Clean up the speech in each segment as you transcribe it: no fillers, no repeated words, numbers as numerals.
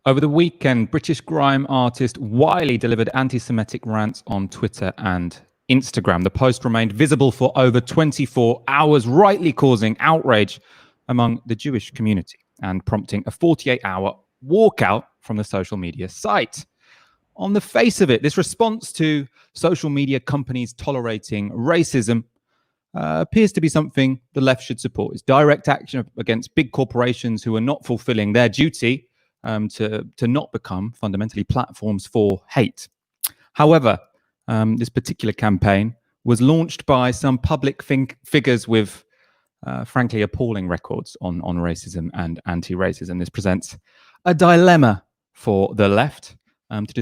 Over the weekend, British grime artist Wiley delivered anti-Semitic rants on Twitter and Instagram. The post remained visible for over 24 hours, rightly causing outrage among the Jewish community and prompting a 48-hour walkout from the social media site. On the face of it, this response to social media companies tolerating racism appears to be something the left should support. It's direct action against big corporations who are not fulfilling their duty to not become fundamentally platforms for hate. However, this particular campaign was launched by some public figures with, frankly, appalling records on racism and anti-racism. This presents a dilemma for the left. To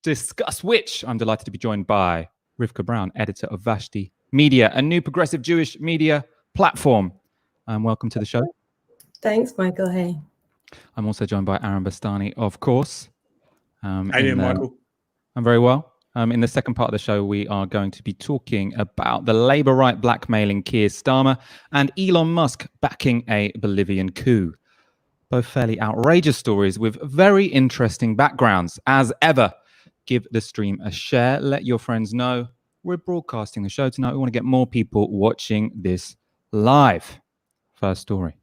discuss which, I'm delighted to be joined by Rivkah Brown, editor of Vashti Media, a new progressive Jewish media platform. Welcome to the show. Thanks, Michael. Hey. I'm also joined by Bastani, of course. How you doing, Michael? I'm very well. In the second part of the show, we are going to be talking about the Labour right blackmailing Keir Starmer and Elon Musk backing a Bolivian coup. Both fairly outrageous stories with very interesting backgrounds. As ever, give the stream a share. Let your friends know we're broadcasting the show tonight. We want to get more people watching this live. First story.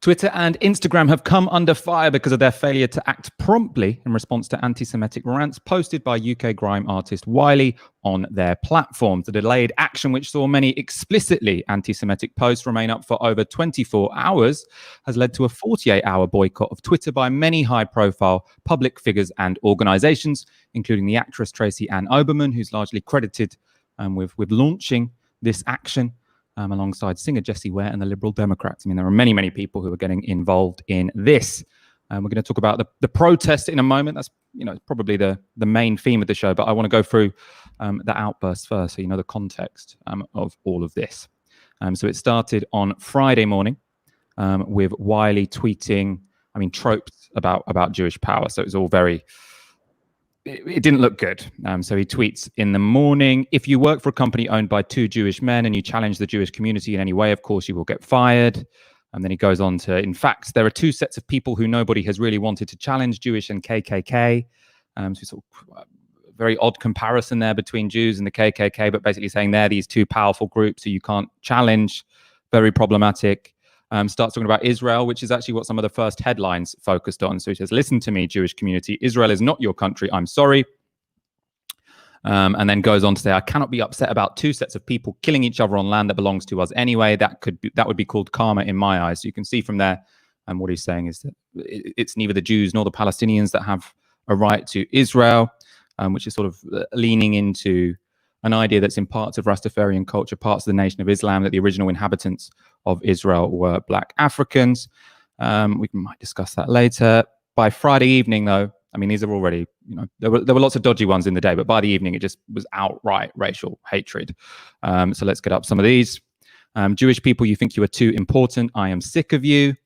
Twitter and Instagram have come under fire because of their failure to act promptly in response to anti-Semitic rants posted by UK grime artist Wiley on their platforms. The delayed action, which saw many explicitly anti-Semitic posts remain up for over 24 hours, has led to a 48-hour boycott of Twitter by many high-profile public figures and organizations, including the actress Tracy Ann-Oberman, who's largely credited with launching this action. Alongside singer Jessie Ware and the Liberal Democrats. I mean, there are many, many people who are getting involved in this. We're going to talk about the protest in a moment. That's probably the main theme of the show. But I want to go through the outburst first, so you know the context of all of this. So it started on Friday morning with Wiley tweeting, tropes about Jewish power. So it was all very. It didn't look good. So he tweets in the morning, if you work for a company owned by two Jewish men and you challenge the Jewish community in any way, of course, you will get fired. And then he goes on to, in fact, there are two sets of people who nobody has really wanted to challenge, Jewish and KKK. So sort of very odd comparison there between Jews and the KKK, but basically saying they're these two powerful groups who you can't challenge. Very problematic. Starts talking about Israel, which is actually what some of the first headlines focused on. So he says, listen to me, Jewish community. Israel is not your country. I'm sorry. And then goes on to say, I cannot be upset about two sets of people killing each other on land that belongs to us anyway. That would be called karma in my eyes. So you can see from there, and what he's saying is that it's neither the Jews nor the Palestinians that have a right to Israel, which is sort of leaning into an idea that's in parts of Rastafarian culture, parts of the Nation of Islam, that the original inhabitants of Israel were Black Africans. We might discuss that later. By Friday evening, though, these are already, there were lots of dodgy ones in the day, but by the evening, it just was outright racial hatred. So let's get up some of these. Jewish people, you think you are too important. I am sick of you.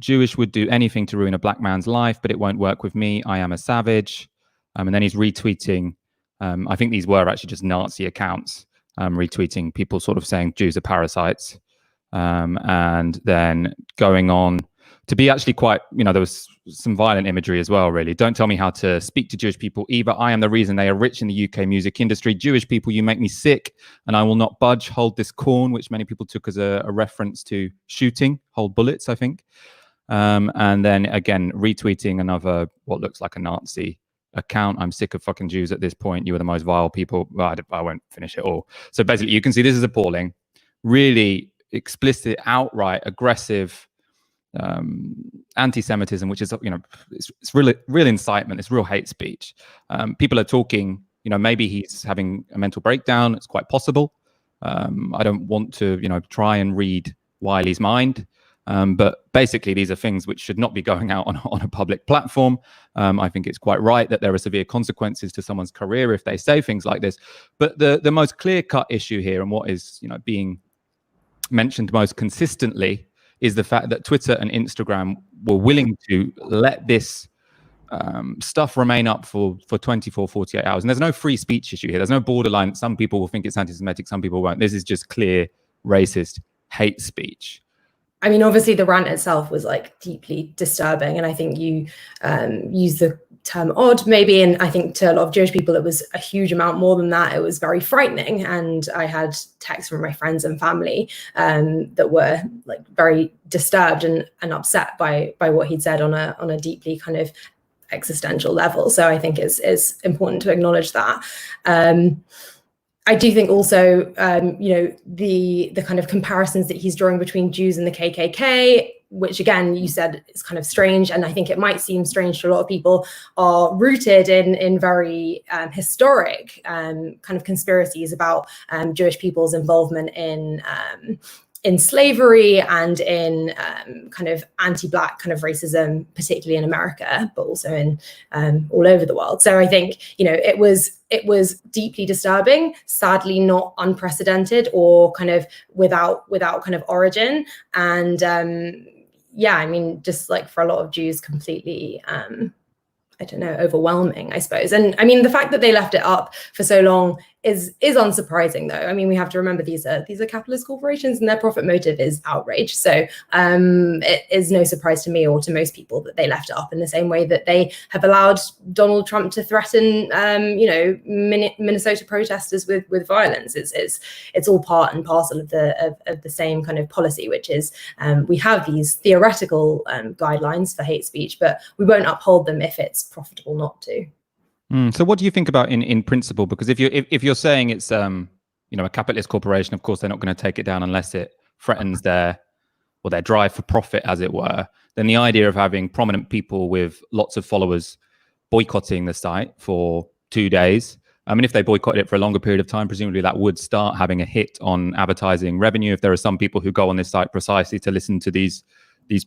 Jewish would do anything to ruin a black man's life, but it won't work with me. I am a savage. And then he's retweeting. I think these were actually just Nazi accounts retweeting people sort of saying Jews are parasites, and then going on to be actually quite, there was some violent imagery as well, really. Don't tell me how to speak to Jewish people either. I am the reason they are rich in the UK music industry. Jewish people, you make me sick and I will not budge. Hold this corn, which many people took as a reference to shooting, hold bullets, I think. And then again, retweeting another, what looks like a Nazi account. I'm sick of fucking Jews at this point. You are the most vile people. Well, I won't finish it all. So basically, you can see this is appalling. Really explicit, outright, aggressive anti-Semitism, which is, it's really real incitement. It's real hate speech. People are talking, maybe he's having a mental breakdown. It's quite possible. I don't want to, try and read Wiley's mind. But basically, these are things which should not be going out on a public platform. I think it's quite right that there are severe consequences to someone's career if they say things like this. But the most clear-cut issue here, and what is being mentioned most consistently, is the fact that Twitter and Instagram were willing to let this stuff remain up for 24, 48 hours. And there's no free speech issue here. There's no borderline. Some people will think it's anti-Semitic, some people won't. This is just clear racist hate speech. I mean, obviously the rant itself was like deeply disturbing, and I think you use the term odd maybe, and I think to a lot of Jewish people it was a huge amount more than that. It was very frightening, and I had texts from my friends and family that were like very disturbed and upset by what he'd said on a deeply kind of existential level. So I think it's important to acknowledge that. I do think also, the kind of comparisons that he's drawing between Jews and the KKK, which again, you said is kind of strange, and I think it might seem strange to a lot of people, are rooted in very historic kind of conspiracies about Jewish people's involvement in slavery and in kind of anti-Black kind of racism, particularly in America, but also in all over the world. So I think, it was deeply disturbing, sadly not unprecedented or kind of without kind of origin. And I mean, just like for a lot of Jews, completely, overwhelming, I suppose. And I mean, the fact that they left it up for so long is unsurprising, though. I mean, we have to remember these are capitalist corporations, and their profit motive is outrage. So it is no surprise to me or to most people that they left it up in the same way that they have allowed Donald Trump to threaten, Minnesota protesters with violence. It's all part and parcel of the same kind of policy, which is we have these theoretical guidelines for hate speech, but we won't uphold them if it's profitable not to. So what do you think about in principle? Because if you're saying it's a capitalist corporation, of course they're not going to take it down unless it threatens their drive for profit, as it were. Then the idea of having prominent people with lots of followers boycotting the site for 2 days. I mean, if they boycotted it for a longer period of time, presumably that would start having a hit on advertising revenue. If there are some people who go on this site precisely to listen to these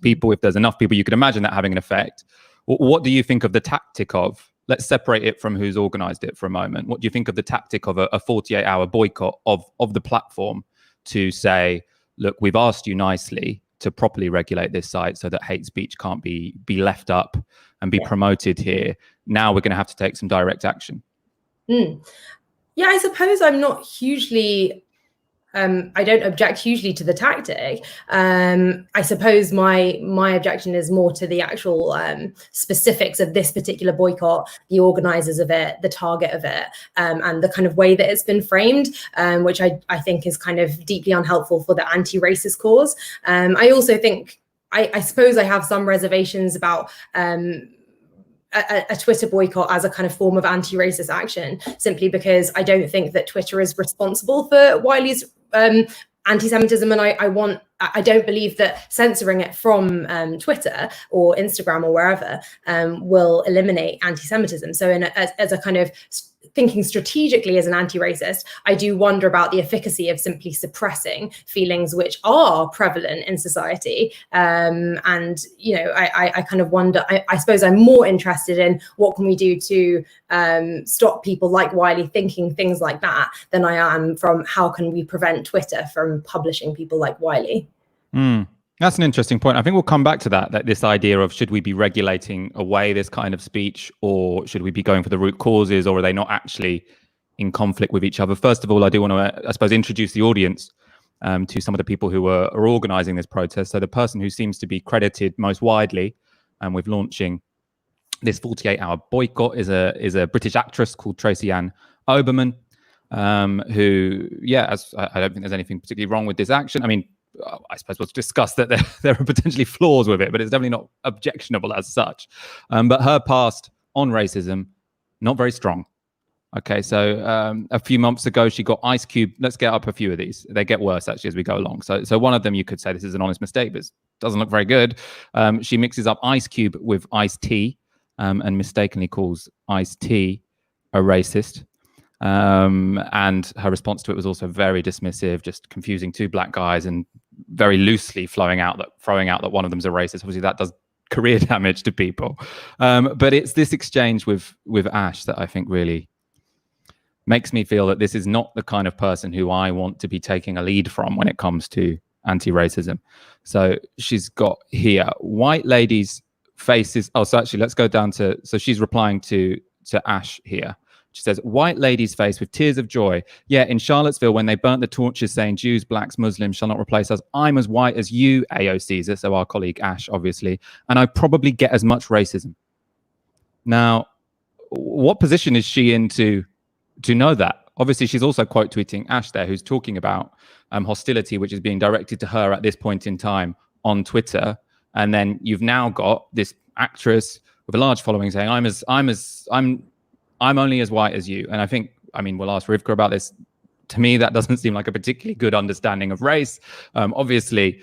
people, if there's enough people, you could imagine that having an effect. What do you think of the tactic of? Let's separate it from who's organized it for a moment. What do you think of the tactic of a 48-hour boycott of the platform to say, look, we've asked you nicely to properly regulate this site so that hate speech can't be left up and be promoted here. Now we're going to have to take some direct action. Yeah, I suppose I'm not hugely... I don't object hugely to the tactic. I suppose my objection is more to the actual specifics of this particular boycott, the organizers of it, the target of it, and the kind of way that it's been framed, which I think is kind of deeply unhelpful for the anti-racist cause. I also think, I suppose I have some reservations about a Twitter boycott as a kind of form of anti-racist action, simply because I don't think that Twitter is responsible for Wiley's anti-Semitism, and I don't believe that censoring it from Twitter or Instagram or wherever will eliminate anti-Semitism. So as a kind of thinking strategically as an anti-racist, I do wonder about the efficacy of simply suppressing feelings which are prevalent in society. I kind of wonder, I suppose I'm more interested in what can we do to stop people like Wiley thinking things like that than I am from how can we prevent Twitter from publishing people like Wiley. That's an interesting point. I think we'll come back to that this idea of should we be regulating away this kind of speech, or should we be going for the root causes, or are they not actually in conflict with each other? First of all, I do want to, I suppose, introduce the audience to some of the people who are organizing this protest. So the person who seems to be credited most widely with launching this 48-hour boycott is a British actress called Ann-Oberman, who, I don't think there's anything particularly wrong with this action. I mean, I suppose we'll discuss that there are potentially flaws with it, but it's definitely not objectionable as such. But her past on racism, not very strong. Okay, so a few months ago, she got Ice Cube. Let's get up a few of these. They get worse, actually, as we go along. So one of them, you could say this is an honest mistake, but it doesn't look very good. She mixes up Ice Cube with iced tea and mistakenly calls iced tea a racist. And her response to it was also very dismissive, just confusing two black guys and very loosely throwing out that one of them's a racist. Obviously, that does career damage to people. But it's this exchange with Ash that I think really makes me feel that this is not the kind of person who I want to be taking a lead from when it comes to anti-racism. So she's got here, white ladies' faces. Oh, so actually, let's go down to, so she's replying to Ash here. She says, white lady's face with tears of joy. Yeah, in Charlottesville, when they burnt the torches saying Jews, blacks, Muslims shall not replace us, I'm as white as you, AO Caesar, so our colleague Ash, obviously, and I probably get as much racism. Now, what position is she in to know that? Obviously, she's also quote tweeting Ash there, who's talking about hostility, which is being directed to her at this point in time on Twitter. And then you've now got this actress with a large following saying, I'm only as white as you. And I mean, we'll ask Rivkah about this. To me, that doesn't seem like a particularly good understanding of race. Obviously,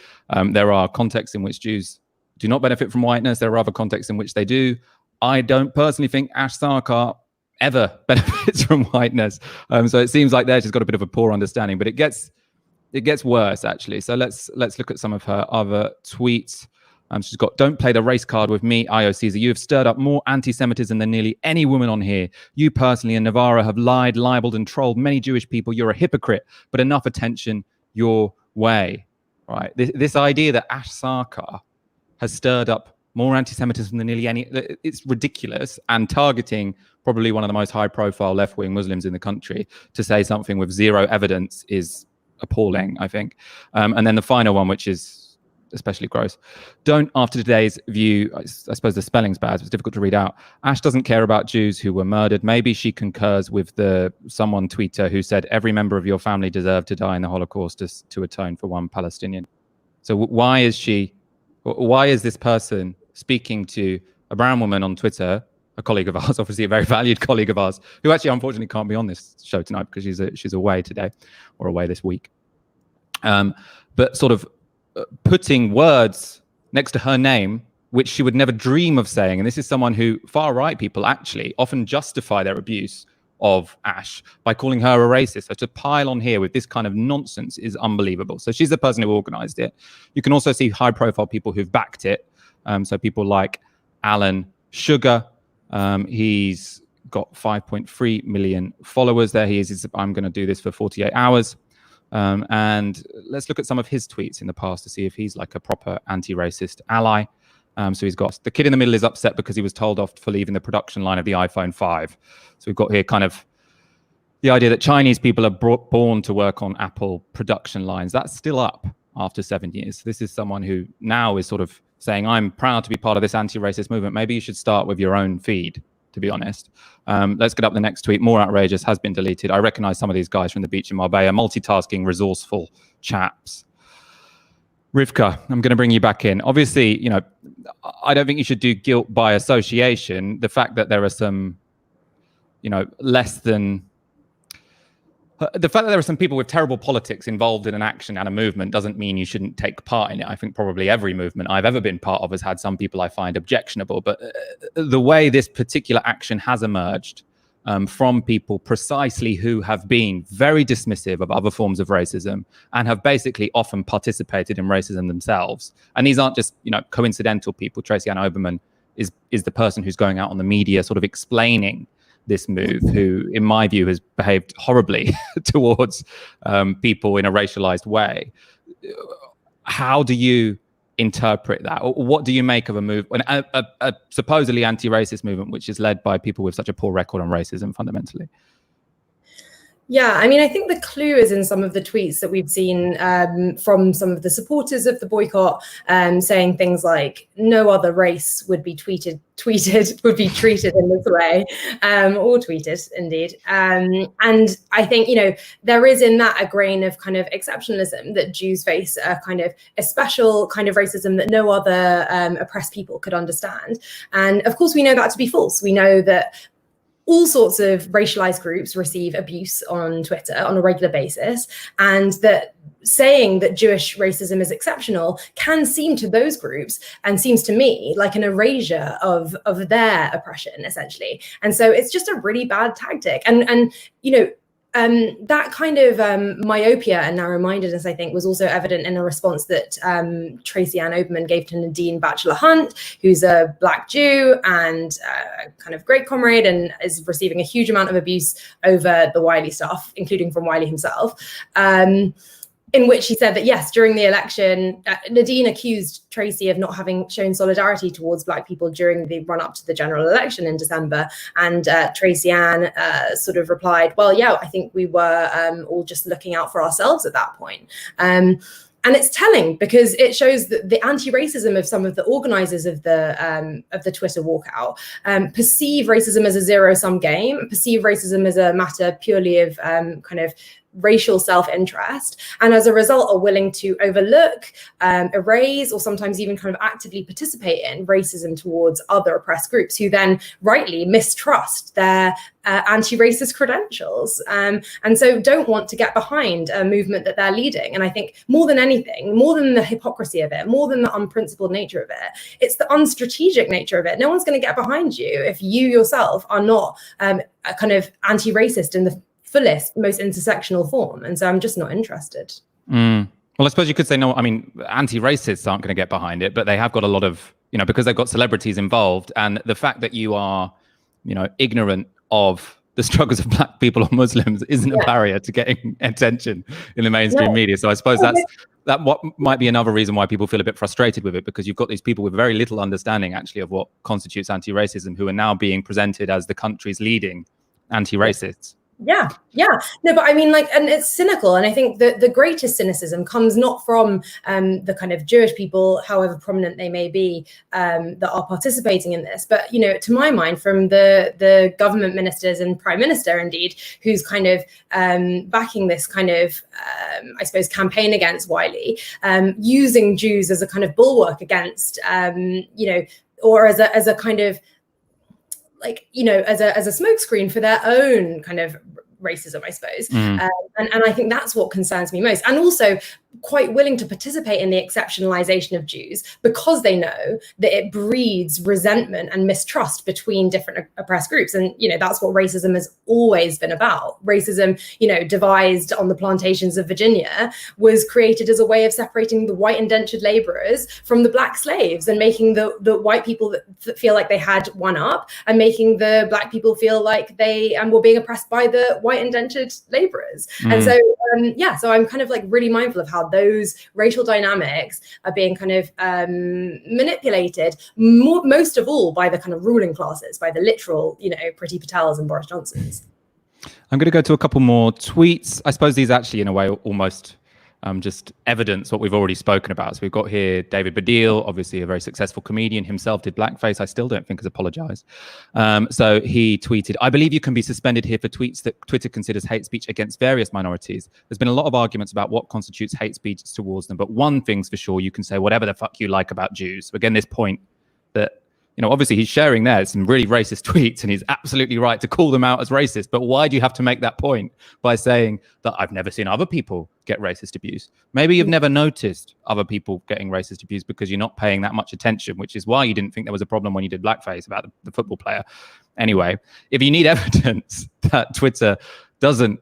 there are contexts in which Jews do not benefit from whiteness. There are other contexts in which they do. I don't personally think Ash Sarkar ever benefits from whiteness. So it seems like there she's got a bit of a poor understanding, but it gets worse, actually. So let's look at some of her other tweets. She's got, don't play the race card with me, IO Caesar. You have stirred up more anti-Semitism than nearly any woman on here. You personally and Navarra have lied, libeled, and trolled many Jewish people. You're a hypocrite, but enough attention your way. Right? This idea that Ash Sarkar has stirred up more anti-Semitism than nearly any, it's ridiculous, and targeting probably one of the most high-profile left-wing Muslims in the country to say something with zero evidence is appalling, I think. And then the final one, which is especially gross. Don't, after today's view, I suppose the spelling's bad, so it's difficult to read out. Ash doesn't care about Jews who were murdered. Maybe she concurs with someone tweeter who said every member of your family deserved to die in the Holocaust to atone for one Palestinian. So why is this person speaking to a brown woman on Twitter, a colleague of ours, obviously a very valued colleague of ours, who actually unfortunately can't be on this show tonight because she's away today, or away this week. But sort of putting words next to her name, which she would never dream of saying. And this is someone who far-right people actually often justify their abuse of Ash by calling her a racist. So to pile on here with this kind of nonsense is unbelievable. So she's the person who organized it. You can also see high-profile people who've backed it. So people like Alan Sugar. He's got 5.3 million followers there. I'm going to do this for 48 hours. And let's look at some of his tweets in the past to see if he's like a proper anti-racist ally. So he's got, the kid in the middle is upset because he was told off for leaving the production line of the iPhone 5. So we've got here kind of the idea that Chinese people are born to work on Apple production lines. That's still up after 7 years. So this is someone who now is sort of saying, I'm proud to be part of this anti-racist movement. Maybe you should start with your own feed, to be honest. Let's get up the next tweet. More outrageous, has been deleted. I recognize some of these guys from the beach in Marbella, multitasking, resourceful chaps. Rivkah, I'm going to bring you back in. Obviously, I don't think you should do guilt by association. The fact that there are some, the fact that there are some people with terrible politics involved in an action and a movement doesn't mean you shouldn't take part in it. I think probably every movement I've ever been part of has had some people I find objectionable. But the way this particular action has emerged from people precisely who have been very dismissive of other forms of racism and have basically often participated in racism themselves. And these aren't just, coincidental people. Tracy Ann-Oberman is the person who's going out on the media sort of explaining this move, who, in my view, has behaved horribly towards people in a racialized way. How do you interpret that? Or what do you make of a move, a supposedly anti-racist movement, which is led by people with such a poor record on racism fundamentally? Yeah, I mean, I think the clue is in some of the tweets that we've seen from some of the supporters of the boycott, saying things like no other race would be treated in this way, or tweeted indeed. And I think, there is in that a grain of kind of exceptionalism that Jews face, a special kind of racism that no other oppressed people could understand. And of course, we know that to be false. We know that all sorts of racialized groups receive abuse on Twitter on a regular basis, and that saying that Jewish racism is exceptional can seem to those groups, and seems to me, like an erasure of their oppression, essentially. And so it's just a really bad tactic. And that kind of myopia and narrow-mindedness, I think, was also evident in a response that Tracy Ann-Oberman gave to Nadine Batchelor-Hunt, who's a Black Jew and a kind of great comrade and is receiving a huge amount of abuse over the Wiley stuff, including from Wiley himself. in which he said that, yes, during the election, Nadine accused Tracy of not having shown solidarity towards Black people during the run up to the general election in December. And Tracy Ann sort of replied, well, yeah, I think we were all just looking out for ourselves at that point. And it's telling because it shows that the anti-racism of some of the organizers of the Twitter walkout perceive racism as a zero-sum game, perceive racism as a matter purely of kind of racial self-interest, and as a result are willing to overlook, erase, or sometimes even kind of actively participate in racism towards other oppressed groups who then rightly mistrust their anti-racist credentials, and so don't want to get behind a movement that they're leading. And I think more than anything, more than the hypocrisy of it, more than the unprincipled nature of it, it's the unstrategic nature of it. No one's going to get behind you if you yourself are not a kind of anti-racist in the fullest, most intersectional form. And so I'm just not interested. Well, I suppose you could say, no, I mean, anti-racists aren't going to get behind it, but they have got a lot of, because they've got celebrities involved. And the fact that you are, ignorant of the struggles of Black people or Muslims isn't a barrier to getting attention in the mainstream media. So I suppose that what might be another reason why people feel a bit frustrated with it, because you've got these people with very little understanding actually of what constitutes anti-racism who are now being presented as the country's leading anti-racists. Yeah. No, but I mean, and it's cynical. And I think the greatest cynicism comes not from the kind of Jewish people, however prominent they may be, that are participating in this, but, to my mind, from the government ministers and prime minister, indeed, who's kind of backing this kind of, I suppose, campaign against Wiley, using Jews as a kind of bulwark against, or as a kind of, as a smokescreen for their own kind of racism, I suppose. And I think that's what concerns me most. And also quite willing to participate in the exceptionalization of Jews because they know that it breeds resentment and mistrust between different oppressed groups. And, that's what racism has always been about. Racism, devised on the plantations of Virginia, was created as a way of separating the white indentured laborers from the Black slaves and making the white people that feel like they had one up and making the Black people feel like they were being oppressed by the white indentured laborers. And so, so I'm kind of really mindful of how those racial dynamics are being kind of manipulated, most of all by the kind of ruling classes, by the literal, Priti Patels and Boris Johnsons. I'm going to go to a couple more tweets. I suppose these actually, in a way, almost just evidence what we've already spoken about. So we've got here David Baddiel, obviously a very successful comedian, himself did blackface. I still don't think has apologized. So he tweeted, I believe you can be suspended here for tweets that Twitter considers hate speech against various minorities. There's been a lot of arguments about what constitutes hate speech towards them, but one thing's for sure, you can say whatever the fuck you like about Jews. So again, this point that, obviously he's sharing there some really racist tweets and he's absolutely right to call them out as racist. But why do you have to make that point by saying that I've never seen other people get racist abuse? Maybe you've never noticed other people getting racist abuse because you're not paying that much attention, which is why you didn't think there was a problem when you did blackface about the football player. Anyway, if you need evidence that Twitter doesn't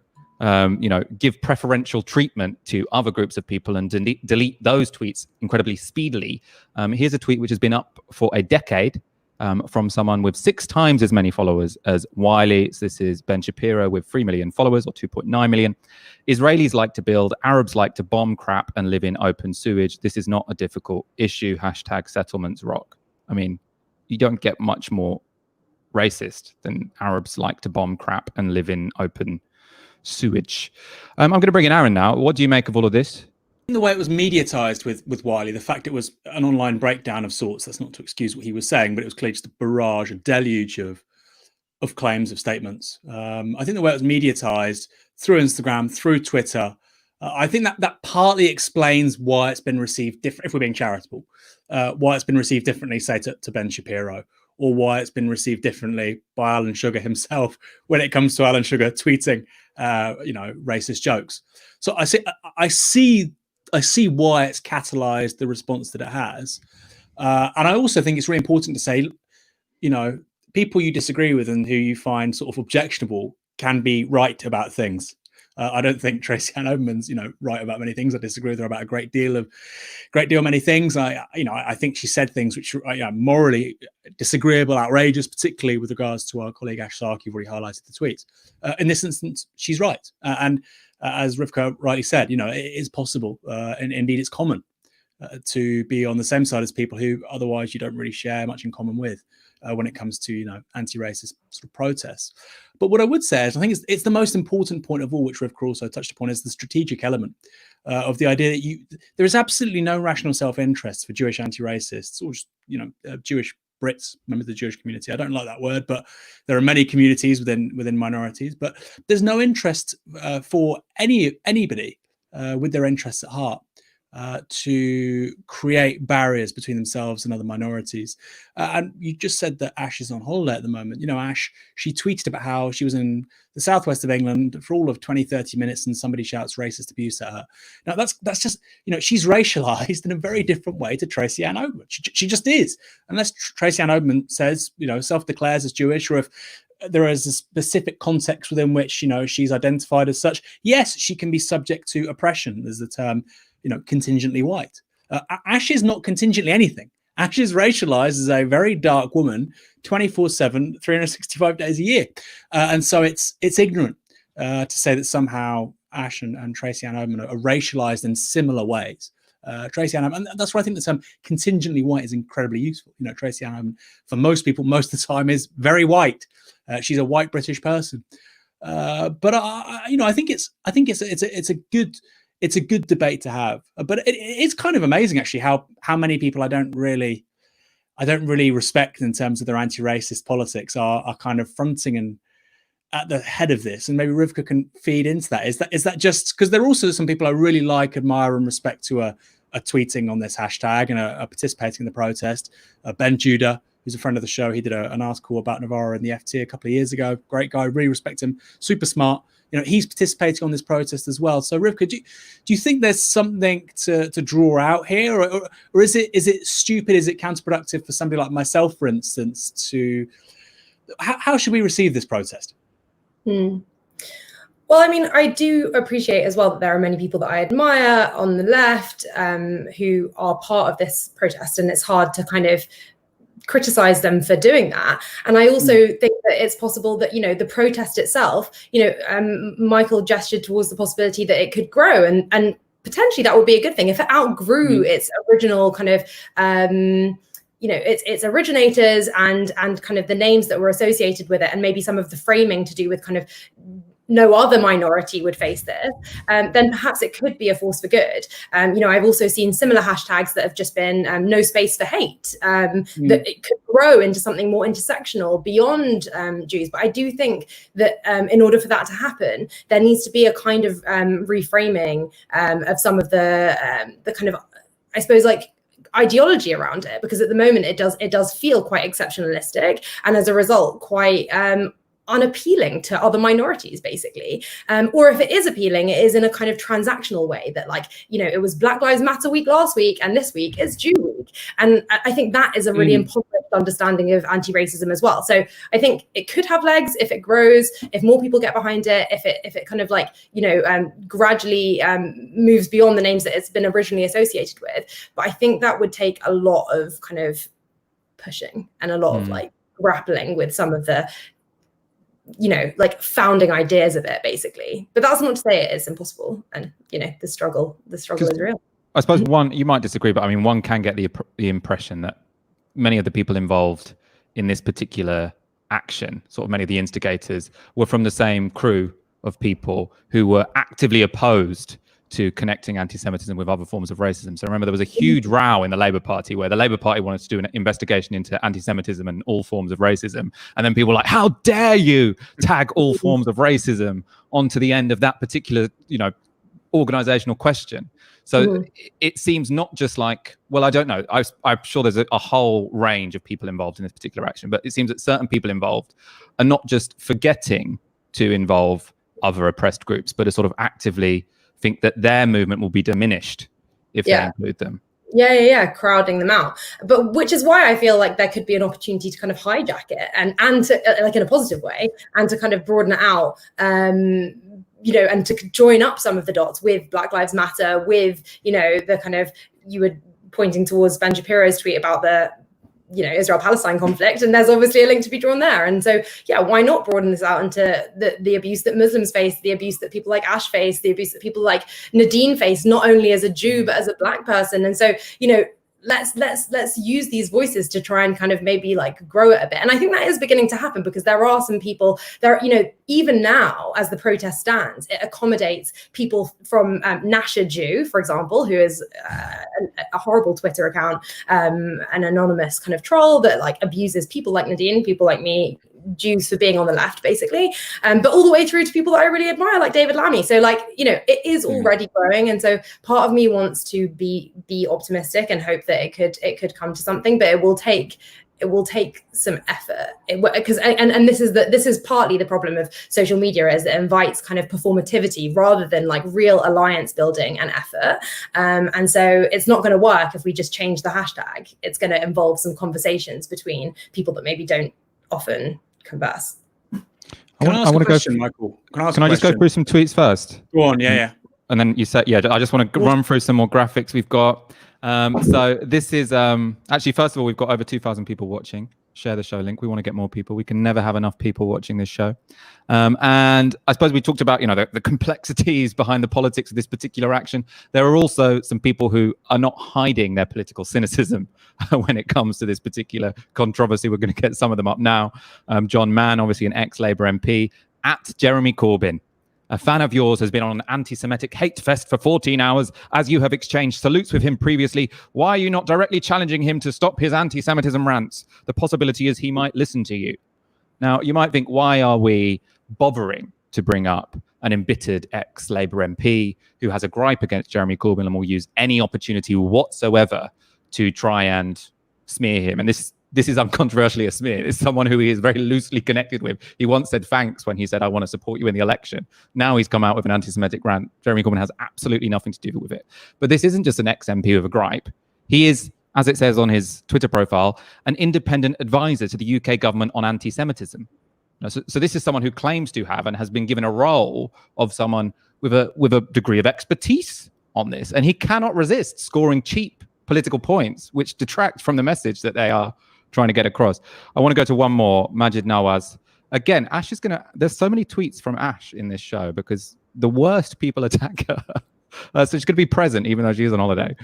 give preferential treatment to other groups of people and delete those tweets incredibly speedily. Here's a tweet which has been up for a decade from someone with 6 times as many followers as Wiley. So this is Ben Shapiro with 3 million followers, or 2.9 million. Israelis like to build, Arabs like to bomb crap and live in open sewage. This is not a difficult issue. # settlements rock. I mean, you don't get much more racist than Arabs like to bomb crap and live in open sewage. I'm going to bring in Aaron now. What do you make of all of this? The way it was mediatized with Wiley, the fact it was an online breakdown of sorts, that's not to excuse what he was saying, but it was clearly just a barrage, a deluge of claims, of statements. I think the way it was mediatized through Instagram, through Twitter, I think that partly explains why it's been received different, if we're being charitable, why it's been received differently, say, to Ben Shapiro, or why it's been received differently by Alan Sugar himself when it comes to Alan Sugar tweeting, racist jokes. So I see why it's catalyzed the response that it has. And I also think it's really important to say, people you disagree with and who you find sort of objectionable can be right about things. I don't think Tracy Ann-Oberman's, right about many things. I disagree with her about a great deal of many things. I think she said things which morally disagreeable, outrageous, particularly with regards to our colleague Ash Sark, you've already highlighted the tweets. In this instance, she's right. And as Rivkah rightly said, it is possible, and indeed it's common, to be on the same side as people who otherwise you don't really share much in common with when it comes to, anti-racist sort of protests. But what I would say is I think it's the most important point of all, which Rivkah also touched upon, is the strategic element of the idea that there is absolutely no rational self-interest for Jewish anti-racists or just, Jewish Brits, members of the Jewish community. I don't like that word, but there are many communities within minorities. But there's no interest for anybody with their interests at heart to create barriers between themselves and other minorities. And you just said that Ash is on holiday at the moment. Ash, she tweeted about how she was in the southwest of England for all of 20-30 minutes and somebody shouts racist abuse at her. Now that's just, she's racialized in a very different way to Tracy Ann Oberman. She just is. Unless Tracy Ann Oberman says, self-declares as Jewish, or if there is a specific context within which, she's identified as such, yes, she can be subject to oppression. There's the term, contingently white. Ash is not contingently anything. Ash is racialized as a very dark woman, 24/7, 365 days a year. And so it's ignorant to say that somehow Ash and Tracy Ann Oberman are racialized in similar ways. Tracy Ann Oberman, and that's why I think the term contingently white is incredibly useful. Tracy Ann Oberman, for most people, most of the time, is very white. She's a white British person. But I think it's a good debate to have. But it's kind of amazing actually how many people I don't really respect in terms of their anti-racist politics are kind of fronting and at the head of this. And maybe Rivkah can feed into that. Is that just because there are also some people I really like, admire, and respect who are tweeting on this hashtag and are participating in the protest. Ben Judah, who's a friend of the show, he did an article about Navarro and the FT a couple of years ago. Great guy, really respect him, super smart. He's participating on this protest as well. So Rivkah, do you think there's something to draw out here, or is it stupid? Is it counterproductive for somebody like myself, for instance, to how should we receive this protest? Well, I do appreciate as well that there are many people that I admire on the left who are part of this protest, and it's hard to kind of criticize them for doing that. And I also think that it's possible that, the protest itself, Michael gestured towards the possibility that it could grow, and potentially that would be a good thing if it outgrew its original kind of, its originators and kind of the names that were associated with it, and maybe some of the framing to do with kind of no other minority would face this, then perhaps it could be a force for good. I've also seen similar hashtags that have just been no space for hate, that it could grow into something more intersectional beyond Jews. But I do think that in order for that to happen, there needs to be a kind of reframing of some of the kind of, I suppose, like, ideology around it, because at the moment it does feel quite exceptionalistic, and as a result quite unappealing to other minorities, basically. Or if it is appealing, it is in a kind of transactional way that, like, it was Black Lives Matter week last week, and this week is Jew week. And I think that is a really impoverished understanding of anti-racism as well. So I think it could have legs if it grows, if more people get behind it, if it kind of like, gradually moves beyond the names that it's been originally associated with. But I think that would take a lot of kind of pushing and a lot of like grappling with some of the like founding ideas of it, basically. But that's not to say it is impossible. And the struggle is real. I suppose one, you might disagree, but I mean, one can get the impression that many of the people involved in this particular action, sort of many of the instigators, were from the same crew of people who were actively opposed to connecting anti-Semitism with other forms of racism. So remember, there was a huge row in the Labour Party where the Labour Party wanted to do an investigation into anti-Semitism and all forms of racism. And then people were like, how dare you tag all forms of racism onto the end of that particular, organizational question. So it seems not just like, well, I don't know. I'm sure there's a whole range of people involved in this particular action, but it seems that certain people involved are not just forgetting to involve other oppressed groups, but are sort of actively think that their movement will be diminished if they include them. Crowding them out. But which is why I feel like there could be an opportunity to kind of hijack it and to, like, in a positive way, and to kind of broaden it out, and to join up some of the dots with Black Lives Matter, with, the kind of, you were pointing towards Ben Shapiro's tweet about the Israel-Palestine conflict, and there's obviously a link to be drawn there. And so, yeah, why not broaden this out into the abuse that Muslims face, the abuse that people like Ash face, the abuse that people like Nadine face, not only as a Jew but as a Black person. And so, let's use these voices to try and kind of maybe like grow it a bit. And I think that is beginning to happen, because there are some people there, even now as the protest stands, it accommodates people from Nasha Jew, for example, who is a horrible Twitter account, an anonymous kind of troll that like abuses people like Nadine, people like me, Jews for being on the left, basically, but all the way through to people that I really admire, like David Lammy. So like, it is already growing, and so part of me wants to be optimistic and hope that it could come to something, but it will take some effort, because this is partly the problem of social media, is it invites kind of performativity rather than like real alliance building and effort, and so it's not going to work if we just change the hashtag. It's going to involve some conversations between people that maybe don't often converse. Can I ask a question, Michael? Can I just go through some tweets first? Go on, yeah. And then you said, I just want to run through some more graphics we've got. So this is actually, first of all, we've got over 2,000 people watching. Share the show link. We want to get more people. We can never have enough people watching this show. And I suppose we talked about, the complexities behind the politics of this particular action. There are also some people who are not hiding their political cynicism when it comes to this particular controversy. We're going to get some of them up now. John Mann, obviously an ex-Labour MP, at Jeremy Corbyn. A fan of yours has been on an anti-Semitic hate fest for 14 hours. As you have exchanged salutes with him previously, why are you not directly challenging him to stop his anti-Semitism rants? The possibility is he might listen to you. Now, you might think, why are we bothering to bring up an embittered ex-Labour MP who has a gripe against Jeremy Corbyn and will use any opportunity whatsoever to try and smear him? And this is uncontroversially a smear. It's someone who he is very loosely connected with. He once said thanks when he said, I want to support you in the election. Now he's come out with an anti-Semitic rant. Jeremy Corbyn has absolutely nothing to do with it. But this isn't just an ex-MP with a gripe. He is, as it says on his Twitter profile, an independent advisor to the UK government on anti-Semitism. So this is someone who claims to have and has been given a role of someone with a degree of expertise on this. And he cannot resist scoring cheap political points, which detract from the message that they are trying to get across. I want to go to one more, Majid Nawaz. Again, Ash is there's so many tweets from Ash in this show because the worst people attack her. So she's going to be present even though she's on holiday.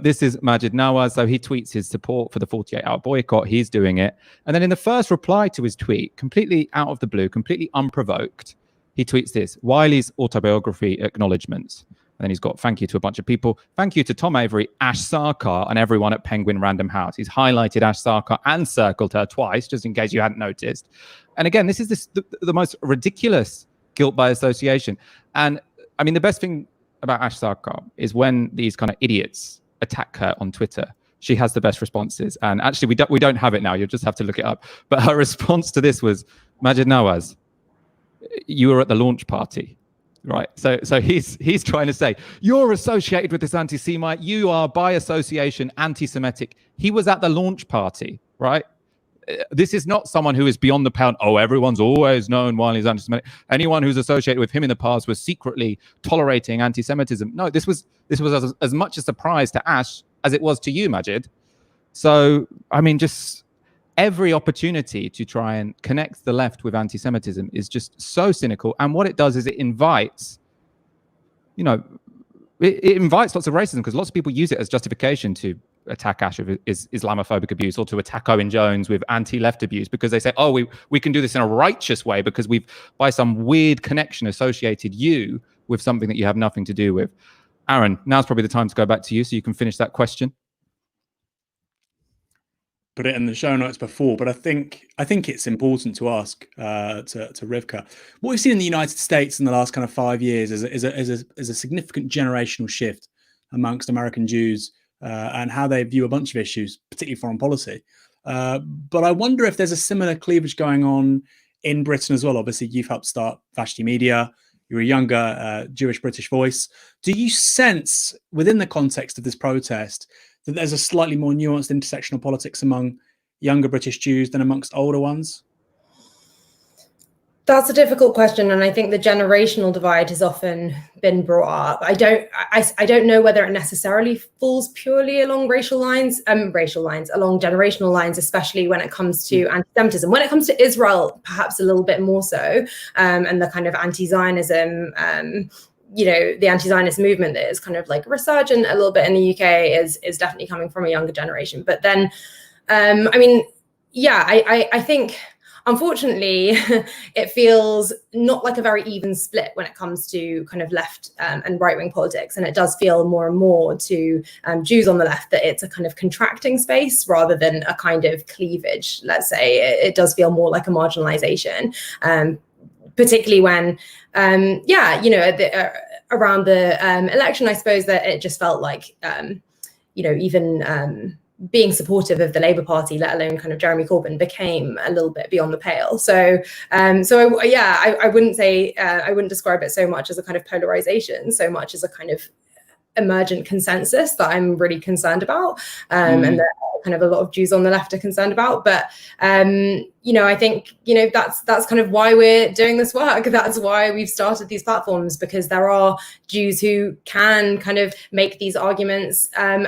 This is Majid Nawaz. So he tweets his support for the 48-hour boycott. He's doing it. And then in the first reply to his tweet, completely out of the blue, completely unprovoked, he tweets this: Wiley's autobiography acknowledgements. And then he's got thank you to a bunch of people. Thank you to Tom Avery, Ash Sarkar, and everyone at Penguin Random House. He's highlighted Ash Sarkar and circled her twice, just in case you hadn't noticed. And again, this is the most ridiculous guilt by association. And I mean, the best thing about Ash Sarkar is when these kind of idiots attack her on Twitter, she has the best responses. And actually, we don't have it now. You'll just have to look it up. But her response to this was, Majid Nawaz, you were at the launch party. Right. So he's trying to say, you're associated with this anti-Semite. You are by association anti-Semitic. He was at the launch party. Right. This is not someone who is beyond the pale. Oh, everyone's always known Wiley's anti-Semitic. Anyone who's associated with him in the past was secretly tolerating anti-Semitism. No, this was as much a surprise to Ash as it was to you, Majid. So, I mean, just every opportunity to try and connect the left with anti-Semitism is just so cynical. And what it does is it invites, it invites lots of racism, because lots of people use it as justification to attack Ash with Islamophobic abuse, or to attack Owen Jones with anti-left abuse, because they say, oh, we can do this in a righteous way because we've, by some weird connection, associated you with something that you have nothing to do with. Aaron, now's probably the time to go back to you so you can finish that question. Put it in the show notes before, but I think it's important to ask to Rivkah. What we've seen in the United States in the last kind of 5 years is a significant generational shift amongst American Jews and how they view a bunch of issues, particularly foreign policy. But I wonder if there's a similar cleavage going on in Britain as well. Obviously, you've helped start Vashti Media. You're a younger Jewish British voice. Do you sense, within the context of this protest, that there's a slightly more nuanced intersectional politics among younger British Jews than amongst older ones? That's a difficult question, and I think the generational divide has often been brought up. I don't know whether it necessarily falls purely along along generational lines, especially when it comes to anti-Semitism. When it comes to Israel, perhaps a little bit more so, and the kind of anti-Zionism, the anti-Zionist movement that is kind of like resurgent a little bit in the UK is definitely coming from a younger generation. But then, I think, unfortunately, it feels not like a very even split when it comes to kind of left and right-wing politics. And it does feel more and more to Jews on the left that it's a kind of contracting space rather than a kind of cleavage, let's say. It does feel more like a marginalization, particularly when, around the election, I suppose that it just felt like, even being supportive of the Labour Party, let alone kind of Jeremy Corbyn, became a little bit beyond the pale. I wouldn't say, I wouldn't describe it so much as a kind of polarization, so much as a kind of emergent consensus that I'm really concerned about, and that kind of a lot of Jews on the left are concerned about. But I think that's kind of why we're doing this work. That's why we've started these platforms, because there are Jews who can kind of make these arguments and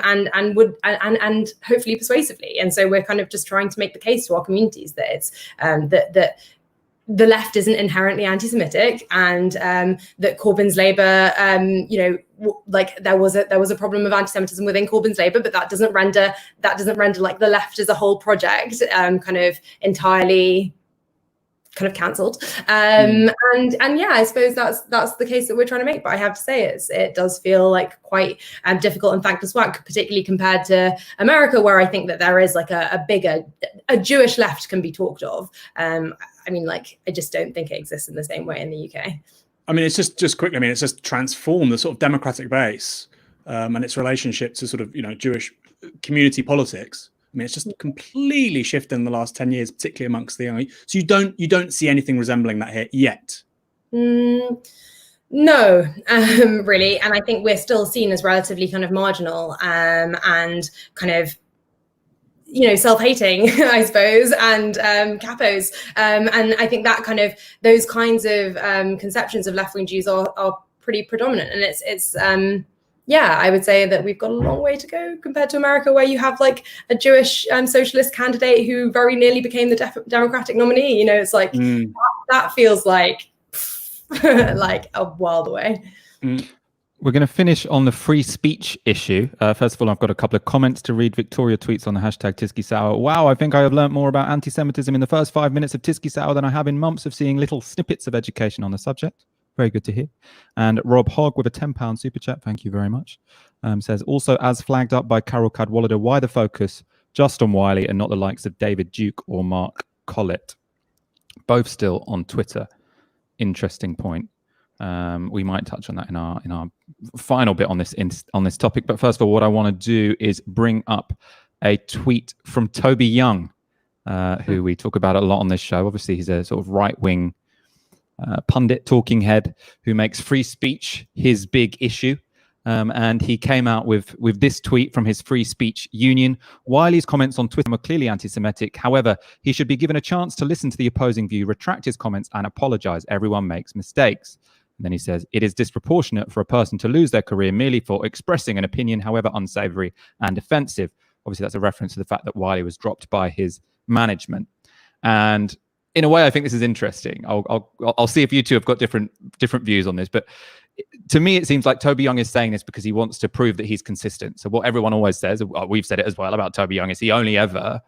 hopefully persuasively. And so we're kind of just trying to make the case to our communities that it's that the left isn't inherently anti-Semitic, and that Corbyn's Labour, there was a problem of anti-Semitism within Corbyn's Labour, but that doesn't render like the left as a whole project kind of entirely kind of cancelled. I suppose that's the case that we're trying to make. But I have to say, it does feel like quite difficult and thankless work, particularly compared to America, where I think that there is like a Jewish left can be talked of. I just don't think it exists in the same way in the UK. It's just quickly. It's just transformed the sort of democratic base and its relationship to sort of Jewish community politics. It's just completely shifted in the last 10 years, particularly amongst the young. So you don't see anything resembling that here yet. No, really. And I think we're still seen as relatively kind of marginal and kind of self-hating, I suppose, and capos. And I think that kind of those kinds of conceptions of left-wing Jews are pretty predominant. And it's I would say that we've got a long way to go compared to America, where you have like a Jewish socialist candidate who very nearly became the Democratic nominee. It's like that feels like like a world away. We're going to finish on the free speech issue. First of all, I've got a couple of comments to read. Victoria tweets on the hashtag Tisky Sour. Wow, I think I have learnt more about anti-Semitism in the first 5 minutes of Tisky Sour than I have in months of seeing little snippets of education on the subject. Very good to hear. And Rob Hogg with a £10 super chat. Thank you very much. Says, also, as flagged up by Carol Cadwallader, why the focus just on Wiley and not the likes of David Duke or Mark Collett? Both still on Twitter. Interesting point. We might touch on that in our final bit on this topic. But first of all, what I want to do is bring up a tweet from Toby Young, who we talk about a lot on this show. Obviously, he's a sort of right-wing pundit, talking head, who makes free speech his big issue. And he came out with this tweet from his free speech union. Wiley's comments on Twitter were clearly anti-Semitic. However, he should be given a chance to listen to the opposing view, retract his comments, and apologize. Everyone makes mistakes. And then he says, it is disproportionate for a person to lose their career merely for expressing an opinion, however unsavory and offensive. Obviously, that's a reference to the fact that Wiley was dropped by his management. And in a way, I think this is interesting. I'll see if you two have got different views on this. But to me, it seems like Toby Young is saying this because he wants to prove that he's consistent. So what everyone always says, we've said it as well about Toby Young, is he only ever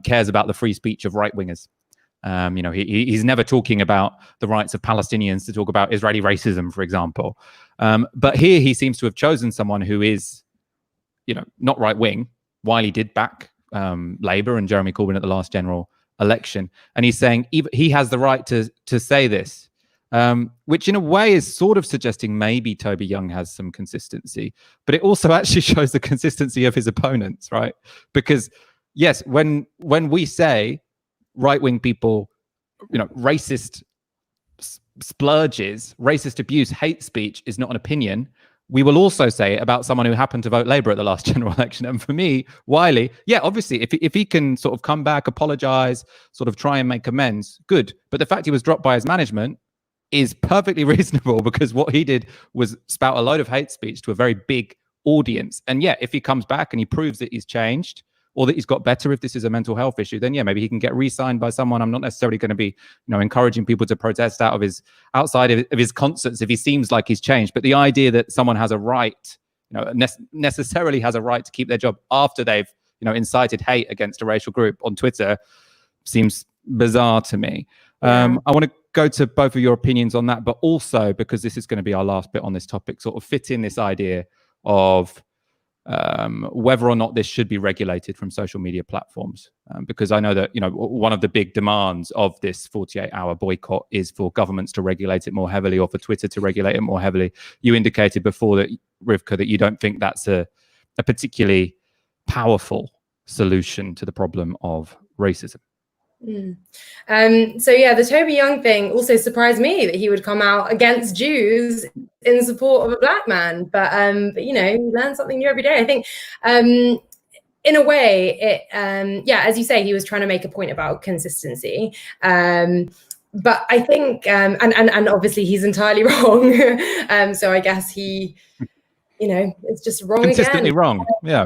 cares about the free speech of right-wingers. He's never talking about the rights of Palestinians to talk about Israeli racism, for example. But here he seems to have chosen someone who is, not right-wing. Wiley did back Labour and Jeremy Corbyn at the last general election. And he's saying he has the right to say this, which in a way is sort of suggesting maybe Toby Young has some consistency. But it also actually shows the consistency of his opponents, right? Because, yes, when we say right-wing people, racist splurges, racist abuse, hate speech is not an opinion, we will also say it about someone who happened to vote Labour at the last general election. And for me, Wiley, yeah, obviously, if he can sort of come back, apologise, sort of try and make amends, good. But the fact he was dropped by his management is perfectly reasonable, because what he did was spout a load of hate speech to a very big audience. And yeah, if he comes back and he proves that he's changed, or that he's got better, if this is a mental health issue, then yeah, maybe he can get re-signed by someone. I'm not necessarily going to be, encouraging people to protest outside of his concerts if he seems like he's changed. But the idea that someone has a right, necessarily has a right to keep their job after they've, incited hate against a racial group on Twitter seems bizarre to me. I want to go to both of your opinions on that, but also, because this is going to be our last bit on this topic, sort of fit in this idea of whether or not this should be regulated from social media platforms, because I know that one of the big demands of this 48-hour boycott is for governments to regulate it more heavily, or for Twitter to regulate it more heavily. You indicated before that, Rivkah, that you don't think that's a particularly powerful solution to the problem of racism. So yeah, the Toby Young thing also surprised me, that he would come out against Jews in support of a black man. But you learn something new every day. I think in a way, it as you say, he was trying to make a point about consistency. But I think and obviously he's entirely wrong. So I guess he it's just wrong consistently again. Wrong. Yeah.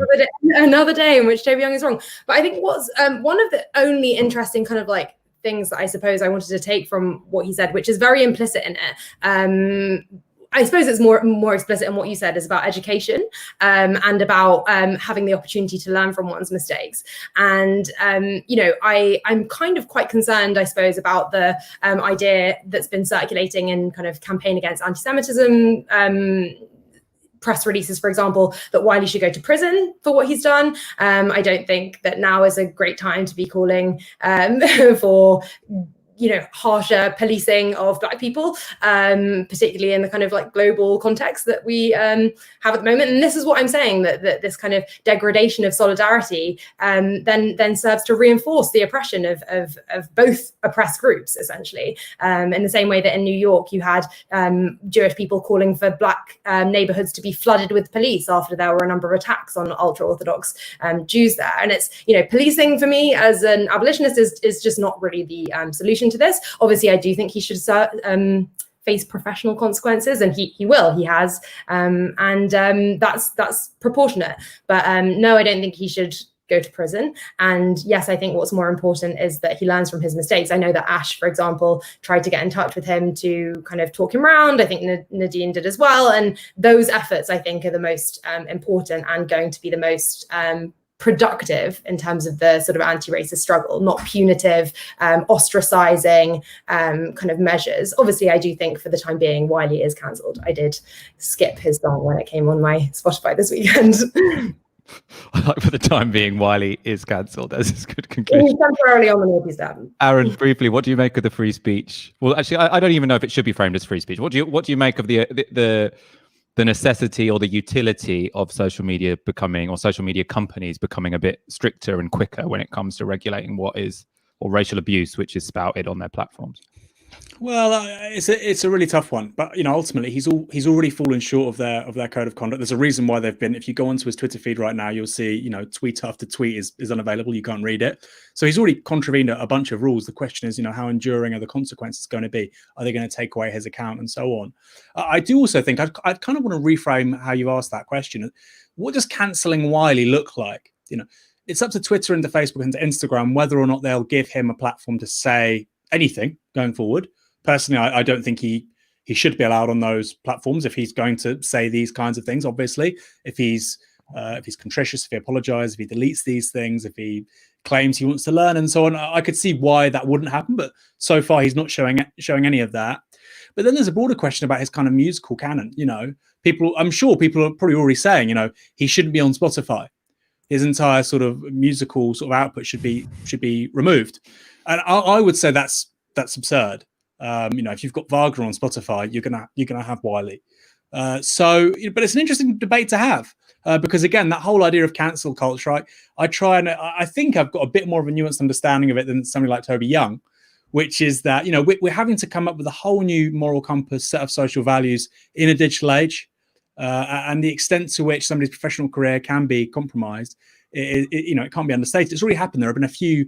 Another day in which Toby Young is wrong. But I think what's one of the only interesting kind of like things that I suppose I wanted to take from what he said, which is very implicit in it. I suppose it's more explicit in what you said, is about education and about having the opportunity to learn from one's mistakes. And I'm kind of quite concerned, I suppose, about the idea that's been circulating in kind of campaign against anti-Semitism press releases, for example, that Wiley should go to prison for what he's done. I don't think that now is a great time to be calling for harsher policing of black people, particularly in the kind of like global context that we have at the moment. And this is what I'm saying, that this kind of degradation of solidarity then serves to reinforce the oppression of both oppressed groups, essentially. In the same way that in New York, you had Jewish people calling for black neighborhoods to be flooded with police after there were a number of attacks on ultra-Orthodox Jews there. And it's, policing for me as an abolitionist is just not really the solution to this. Obviously, I do think he should face professional consequences, and he will. He has, and that's proportionate. But no, I don't think he should go to prison. And yes, I think what's more important is that he learns from his mistakes. I know that Ash, for example, tried to get in touch with him to kind of talk him around. I think Nadine did as well. And those efforts, I think, are the most important and going to be the most productive in terms of the sort of anti-racist struggle, not punitive, ostracizing kind of measures. Obviously, I do think for the time being, Wiley is cancelled. I did skip his song when it came on my Spotify this weekend. I like, for the time being, Wiley is cancelled. That's a good conclusion. He's temporarily on the Northeast Stand. Aaron, briefly, what do you make of the free speech? Well, actually, I don't even know if it should be framed as free speech. What do you make of the necessity or the utility of social media becoming, or social media companies becoming, a bit stricter and quicker when it comes to regulating what is, or racial abuse, which is spouted on their platforms? Well, it's a really tough one, but ultimately he's already fallen short of their code of conduct. There's a reason why they've been. If you go onto his Twitter feed right now, you'll see tweet after tweet is unavailable. You can't read it, so he's already contravened a bunch of rules. The question is, how enduring are the consequences going to be? Are they going to take away his account and so on? I do also think I kind of want to reframe how you asked that question. What does cancelling Wiley look like? It's up to Twitter and to Facebook and to Instagram whether or not they'll give him a platform to say anything going forward. Personally, I don't think he should be allowed on those platforms if he's going to say these kinds of things. Obviously, if he's contritious, if he apologizes, if he deletes these things, if he claims he wants to learn and so on, I could see why that wouldn't happen. But so far, he's not showing any of that. But then there's a broader question about his kind of musical canon. I'm sure people are probably already saying, he shouldn't be on Spotify. His entire sort of musical sort of output should be removed. And I would say that's absurd. If you've got Wagner on Spotify, you're gonna have Wiley. But it's an interesting debate to have because again, that whole idea of cancel culture, I think I've got a bit more of a nuanced understanding of it than somebody like Toby Young, which is that we're having to come up with a whole new moral compass, set of social values in a digital age. and the extent to which somebody's professional career can be compromised, it can't be understated. It's already happened. There have been a few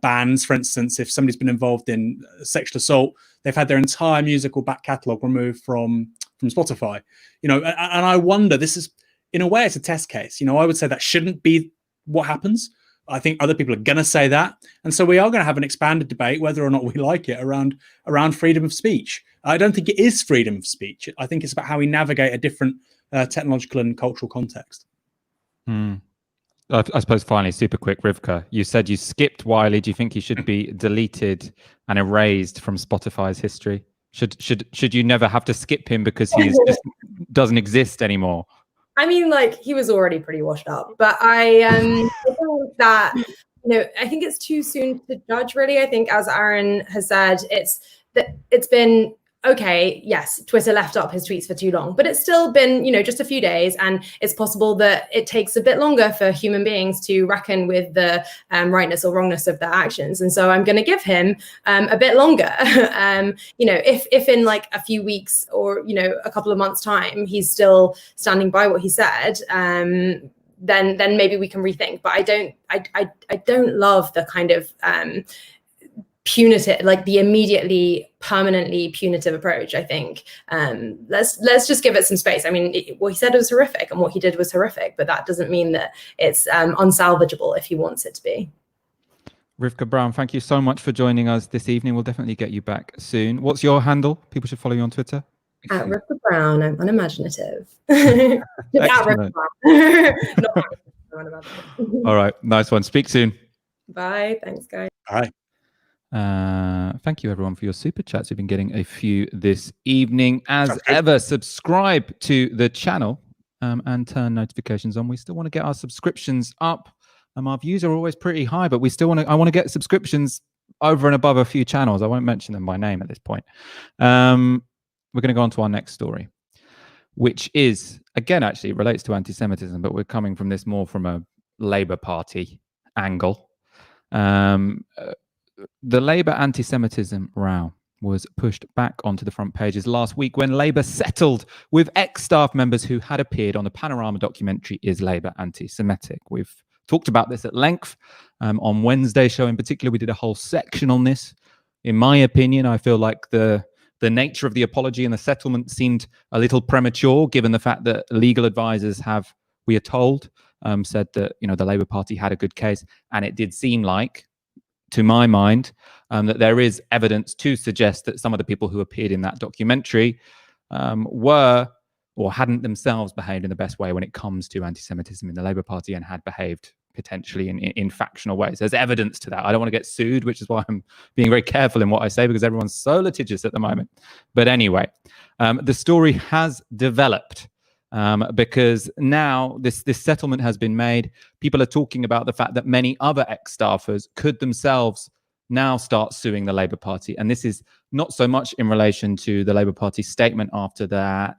bans, for instance, if somebody's been involved in sexual assault, they've had their entire musical back catalogue removed from Spotify. And I wonder, this is, in a way, it's a test case. I would say that shouldn't be what happens. I think other people are going to say that. And so we are going to have an expanded debate, whether or not we like it, around freedom of speech. I don't think it is freedom of speech. I think it's about how we navigate a different technological and cultural context. I suppose finally, super quick, Rivkah, you said you skipped Wiley. Do you think he should be deleted and erased from Spotify's history? Should you never have to skip him because he just doesn't exist anymore? I mean, he was already pretty washed up, but I think that, I think it's too soon to judge, really. I think, as Aaron has said, it's been, okay, yes, Twitter left up his tweets for too long, but it's still been, just a few days, and it's possible that it takes a bit longer for human beings to reckon with the rightness or wrongness of their actions. And so I'm going to give him a bit longer. If in a few weeks or, a couple of months' time, he's still standing by what he said, then maybe we can rethink. But I don't love the kind of punitive, the immediately permanently punitive approach. I think let's just give it some space. I mean, what he said was horrific and what he did was horrific, but that doesn't mean that it's unsalvageable if he wants it to be. Rivkah Brown, thank you so much for joining us this evening. We'll definitely get you back soon. What's your handle? People should follow you on Twitter. At Rivkah Brown. I'm unimaginative. At Rivkah Brown. All right, nice one. Speak soon. Bye. Thanks, guys. Bye. Thank you everyone for your super chats. We've been getting a few this evening. As ever, subscribe to the channel and turn notifications on. We still want to get our subscriptions up. Our views are always pretty high, but we still I want to get subscriptions over and above a few channels. I won't mention them by name at this point. We're going to go on to our next story, which is, again, actually relates to anti-Semitism, but we're coming from this more from a Labour Party angle. The Labour anti-Semitism row was pushed back onto the front pages last week when Labour settled with ex-staff members who had appeared on the Panorama documentary Is Labour Anti-Semitic? We've talked about this at length on Wednesday's show. In particular, we did a whole section on this. In my opinion, I feel like the nature of the apology and the settlement seemed a little premature, given the fact that legal advisors have, we are told, said that the Labour Party had a good case, and it did seem like, to my mind, that there is evidence to suggest that some of the people who appeared in that documentary were or hadn't themselves behaved in the best way when it comes to anti-Semitism in the Labour Party, and had behaved potentially in factional ways. There's evidence to that. I don't want to get sued, which is why I'm being very careful in what I say, because everyone's so litigious at the moment. But anyway, the story has developed because now this settlement has been made. People are talking about the fact that many other ex-staffers could themselves now start suing the Labour Party. And this is not so much in relation to the Labour Party statement after that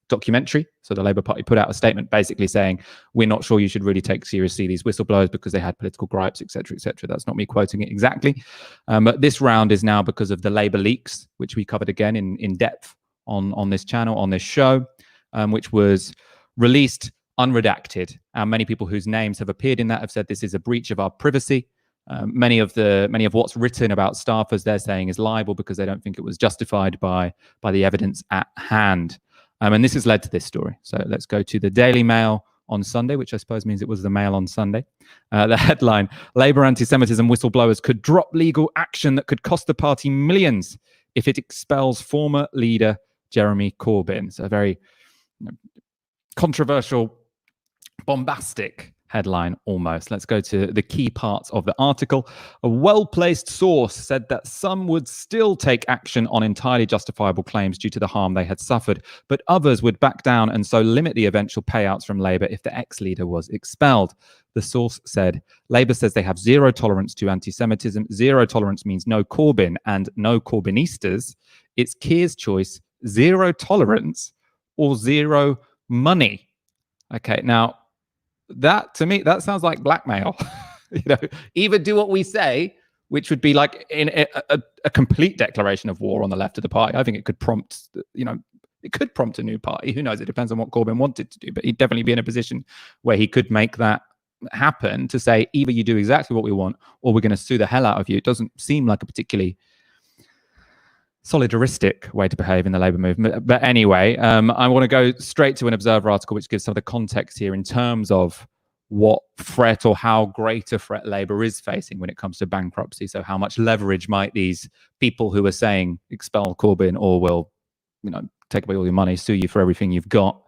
documentary. So the Labour Party put out a statement basically saying, we're not sure you should really take seriously these whistleblowers because they had political gripes, etc., etc. That's not me quoting it exactly. But this round is now because of the Labour leaks, which we covered again in depth on this channel, on this show, which was released unredacted. And many people whose names have appeared in that have said this is a breach of our privacy. Many of what's written about staffers they're saying is libel because they don't think it was justified by the evidence at hand. And this has led to this story. So let's go to the Daily Mail on Sunday, which I suppose means it was the Mail on Sunday. The headline, Labour anti-Semitism whistleblowers could drop legal action that could cost the party millions if it expels former leader Jeremy Corbyn. So a very controversial, bombastic headline almost. Let's go to the key parts of the article. A well-placed source said that some would still take action on entirely justifiable claims due to the harm they had suffered, but others would back down and so limit the eventual payouts from Labour if the ex-leader was expelled. The source said, Labour says they have zero tolerance to anti-Semitism. Zero tolerance means no Corbyn and no Corbynistas. It's Keir's choice, zero tolerance or zero money. Okay, now, that to me, that sounds like blackmail. Either do what we say, which would be like in a complete declaration of war on the left of the party. I think it could prompt, it could prompt a new party. Who knows? It depends on what Corbyn wanted to do, but he'd definitely be in a position where he could make that happen, to say either you do exactly what we want or we're going to sue the hell out of you. It doesn't seem like a particularly solidaristic way to behave in the Labour movement. But anyway, I want to go straight to an Observer article which gives some of the context here in terms of what threat or how great a threat Labour is facing when it comes to bankruptcy. So how much leverage might these people who are saying expel Corbyn or will, take away all your money, sue you for everything you've got,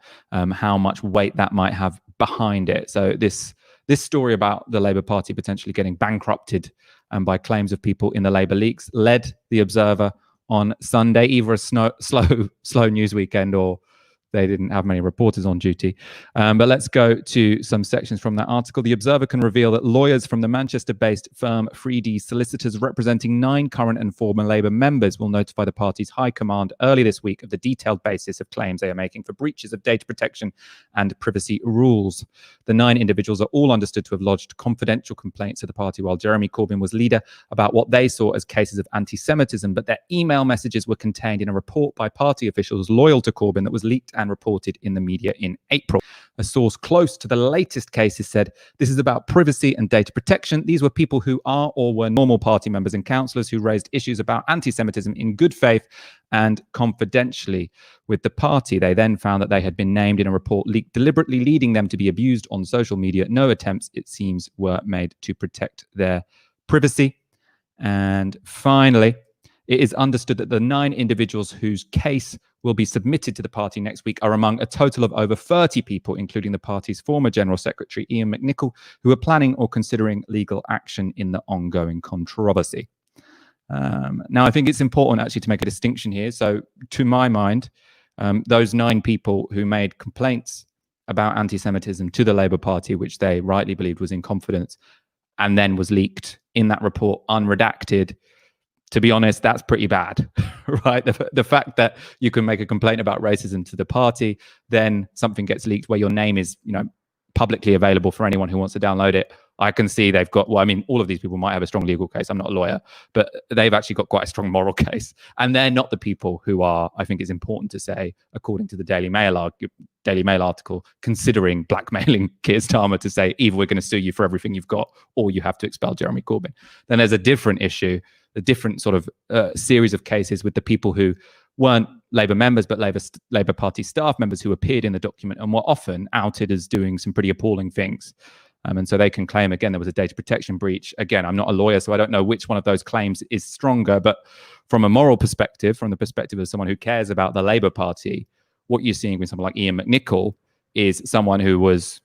how much weight that might have behind it. So this story about the Labour Party potentially getting bankrupted by claims of people in the Labour leaks led the Observer on Sunday, either a slow news weekend or they didn't have many reporters on duty. But let's go to some sections from that article. The Observer can reveal that lawyers from the Manchester-based firm 3D Solicitors, representing 9 current and former Labour members, will notify the party's high command early this week of the detailed basis of claims they are making for breaches of data protection and privacy rules. The 9 individuals are all understood to have lodged confidential complaints to the party while Jeremy Corbyn was leader about what they saw as cases of anti-Semitism, but their email messages were contained in a report by party officials loyal to Corbyn that was leaked and reported in the media in April. A source close to the latest cases said, "This is about privacy and data protection. These were people who are or were normal party members and councillors who raised issues about anti-Semitism in good faith and confidentially with the party. They then found that they had been named in a report leaked deliberately, leading them to be abused on social media. No attempts, it seems, were made to protect their privacy." And finally, it is understood that the 9 individuals whose case will be submitted to the party next week are among a total of over 30 people, including the party's former General Secretary, Ian McNicol, who are planning or considering legal action in the ongoing controversy. Now, I think it's important actually to make a distinction here. So to my mind, those 9 people who made complaints about anti-Semitism to the Labour Party, which they rightly believed was in confidence, and then was leaked in that report unredacted, to be honest, that's pretty bad, right? The fact that you can make a complaint about racism to the party, then something gets leaked where your name is, publicly available for anyone who wants to download it. I can see they've got, all of these people might have a strong legal case. I'm not a lawyer, but they've actually got quite a strong moral case. And they're not the people who are, I think it's important to say, according to the Daily Mail article, considering blackmailing Keir Starmer to say, either we're going to sue you for everything you've got, or you have to expel Jeremy Corbyn. Then there's a different issue, a different sort of series of cases with the people who weren't Labour members, but Labour Party staff members who appeared in the document and were often outed as doing some pretty appalling things. And so they can claim, again, there was a data protection breach. Again, I'm not a lawyer, so I don't know which one of those claims is stronger. But from a moral perspective, from the perspective of someone who cares about the Labour Party, what you're seeing with someone like Ian McNicol is someone who was,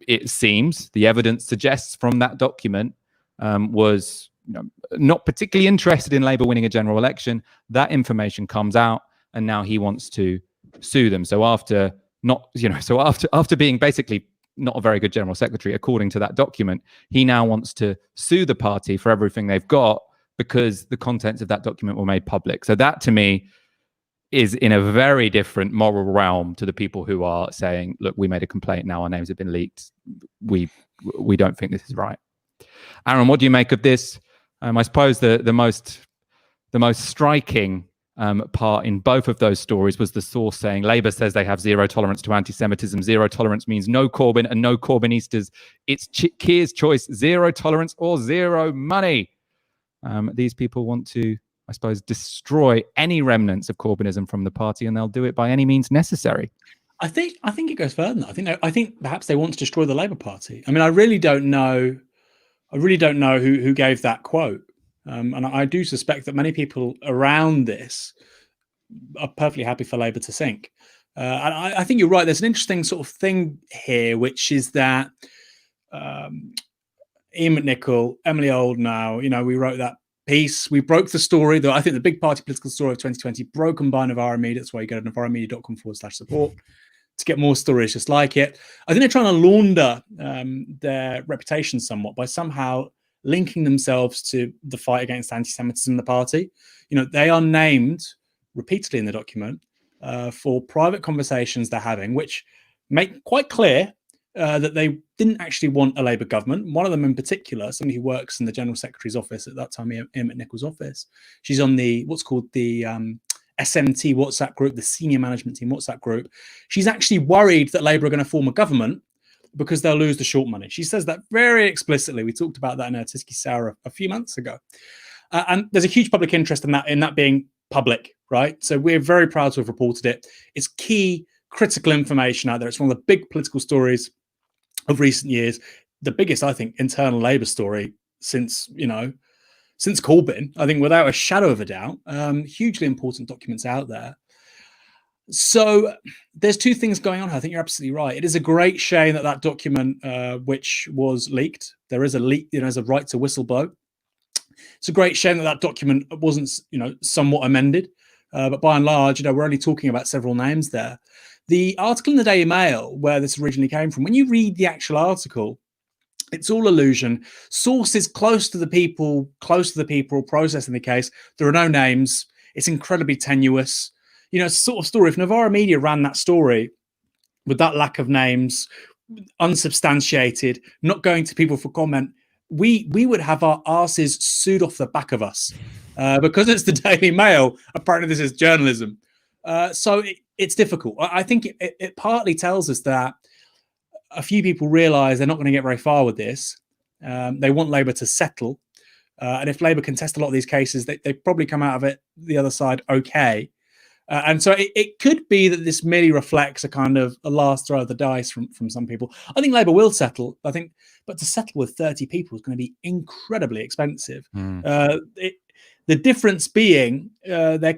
it seems, the evidence suggests from that document, was not particularly interested in Labour winning a general election. That information comes out, and now he wants to sue them. So after being basically not a very good general secretary, according to that document, he now wants to sue the party for everything they've got because the contents of that document were made public. So that, to me, is in a very different moral realm to the people who are saying, look, we made a complaint, now our names have been leaked. We don't think this is right. Aaron, what do you make of this? I suppose the most striking part in both of those stories was the source saying Labour says they have zero tolerance to anti-Semitism. Zero tolerance means no Corbyn and no Corbynistas. It's Keir's choice, zero tolerance or zero money. These people want to, I suppose, destroy any remnants of Corbynism from the party, and they'll do it by any means necessary. I think it goes further than that. I think perhaps they want to destroy the Labour Party. I really don't know. Who gave that quote. And I do suspect that many people around this are perfectly happy for Labour to sink. And I think you're right. There's an interesting sort of thing here, which is that Ian McNicol, Emily Oldknow, we wrote that piece. We broke the story, though I think the big party political story of 2020, broken by Novara Media. That's why you go to novaramedia.com/support to get more stories just like it. I think they're trying to launder their reputation somewhat by somehow linking themselves to the fight against anti-Semitism in the party. They are named repeatedly in the document for private conversations they're having, which make quite clear that they didn't actually want a Labour government. One of them in particular, somebody who works in the General Secretary's office at that time, Ian McNicol's office, she's on what's called the SMT WhatsApp group, the senior management team WhatsApp group. She's actually worried that Labour are going to form a government because they'll lose the short money. She says that very explicitly. We talked about that in our Tisky Sour a few months ago. And there's a huge public interest in that being public, right? So we're very proud to have reported it. It's key, critical information out there. It's one of the big political stories of recent years. The biggest, I think, internal Labour story since Corbyn, I think, without a shadow of a doubt. Hugely important documents out there. So there's two things going on. I think you're absolutely right. It is a great shame that document, which was leaked, there is a leak, there's a right to whistleblow. It's a great shame that document wasn't, somewhat amended. But by and large, we're only talking about several names there. The article in the Daily Mail, where this originally came from, when you read the actual article, it's all illusion. Sources close to the people processing the case. There are no names. It's incredibly tenuous. It's a sort of story. If Novara Media ran that story with that lack of names, unsubstantiated, not going to people for comment, we would have our arses sued off the back of us. Because it's the Daily Mail, apparently this is journalism. So it's difficult. I think it partly tells us that a few people realise they're not going to get very far with this. They want Labour to settle. And if Labour contest a lot of these cases, they probably come out of it the other side okay. And so it could be that this merely reflects a kind of a last throw of the dice from some people. I think Labour will settle, but to settle with 30 people is going to be incredibly expensive. The difference being they're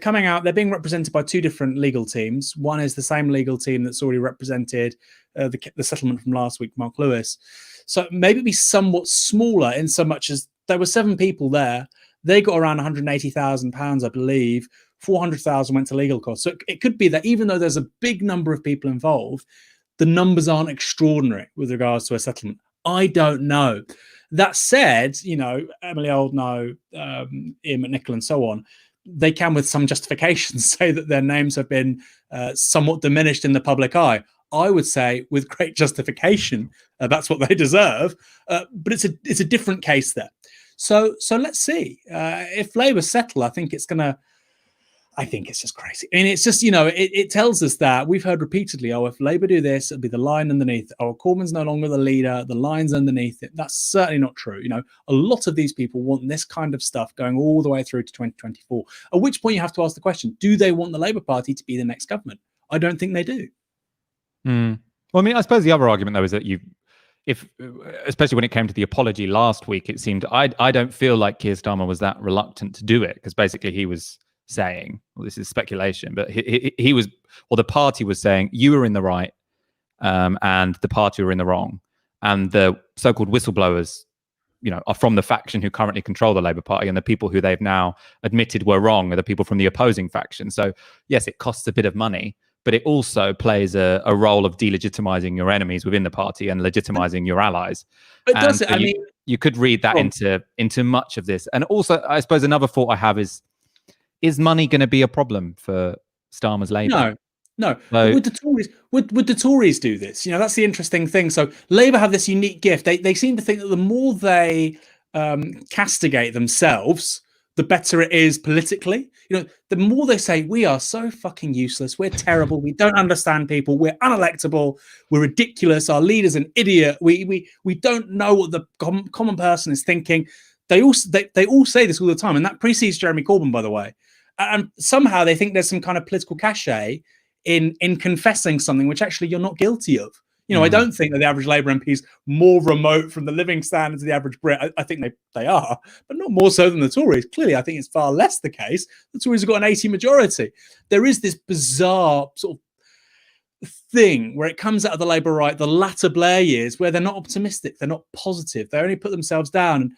being represented by two different legal teams. One is the same legal team that's already represented the settlement from last week, Mark Lewis. So maybe be somewhat smaller in so much as there were 7 people there. They got around £180,000, I believe. 400,000 went to legal costs. So it could be that even though there's a big number of people involved, the numbers aren't extraordinary with regards to a settlement. I don't know. That said, Emily Oldknow, Ian McNichol, and so on, they can, with some justification, say that their names have been somewhat diminished in the public eye. I would say, with great justification, that's what they deserve. But it's a different case there. So let's see. If Labour settle, I think it's just crazy. I mean, it's just, it tells us that we've heard repeatedly, if Labour do this, it'll be the line underneath. Corbyn's no longer the leader, the line's underneath it. That's certainly not true. A lot of these people want this kind of stuff going all the way through to 2024, at which point you have to ask the question, do they want the Labour Party to be the next government? I don't think they do. Well, I mean, I suppose the other argument, though, is that especially when it came to the apology last week, it seemed, I don't feel like Keir Starmer was that reluctant to do it, because basically he was saying, well, this is speculation, but he was, or the party was saying, you were in the right, and the party were in the wrong, and the so-called whistleblowers, are from the faction who currently control the Labour Party, and the people who they've now admitted were wrong are the people from the opposing faction. So yes, it costs a bit of money, but it also plays a role of delegitimizing your enemies within the party and legitimizing your allies. But does it? So you could read that into much of this. And also, I suppose another thought I have is money going to be a problem for Starmer's Labour? No. So, would the Tories do this? That's the interesting thing. So Labour have this unique gift. They seem to think that the more they castigate themselves, the better it is politically. The more they say, we are so fucking useless, we're terrible, we don't understand people, we're unelectable, we're ridiculous, our leader's an idiot, we don't know what the common person is thinking. They all say this all the time, and that precedes Jeremy Corbyn, by the way. And somehow they think there's some kind of political cachet in confessing something which actually you're not guilty of. I don't think that the average Labour MP is more remote from the living standards of the average Brit. I think they are, but not more so than the Tories. Clearly, I think it's far less the case. The Tories have got an 80 majority. There is this bizarre sort of thing where it comes out of the Labour right, the latter Blair years, where they're not optimistic, they're not positive, they only put themselves down. And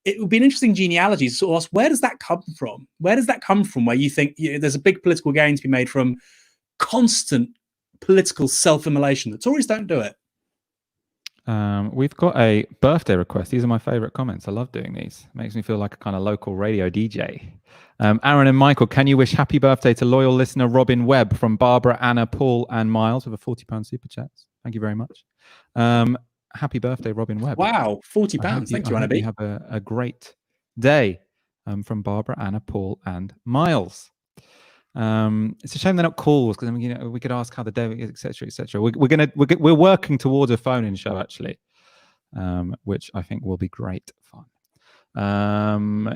it would be an interesting genealogy to sort of ask, where does that come from? Where does that come from, where you think there's a big political gain to be made from constant political self-immolation? The Tories don't do it. We've got a birthday request. These are my favorite comments. I love doing these. Makes me feel like a kind of local radio DJ. Aaron and Michael, can you wish happy birthday to loyal listener Robin Webb from Barbara, Anna, Paul and Miles with a £40 super chat? Thank you very much. Happy birthday, Robin Webb. Wow, £40. Thank you, Anna B. You have a great day from Barbara, Anna, Paul and Miles. It's a shame they're not calls, because I mean, you know, we could ask how the day is, etc., etc. We're working towards a phone-in show actually, which I think will be great fun.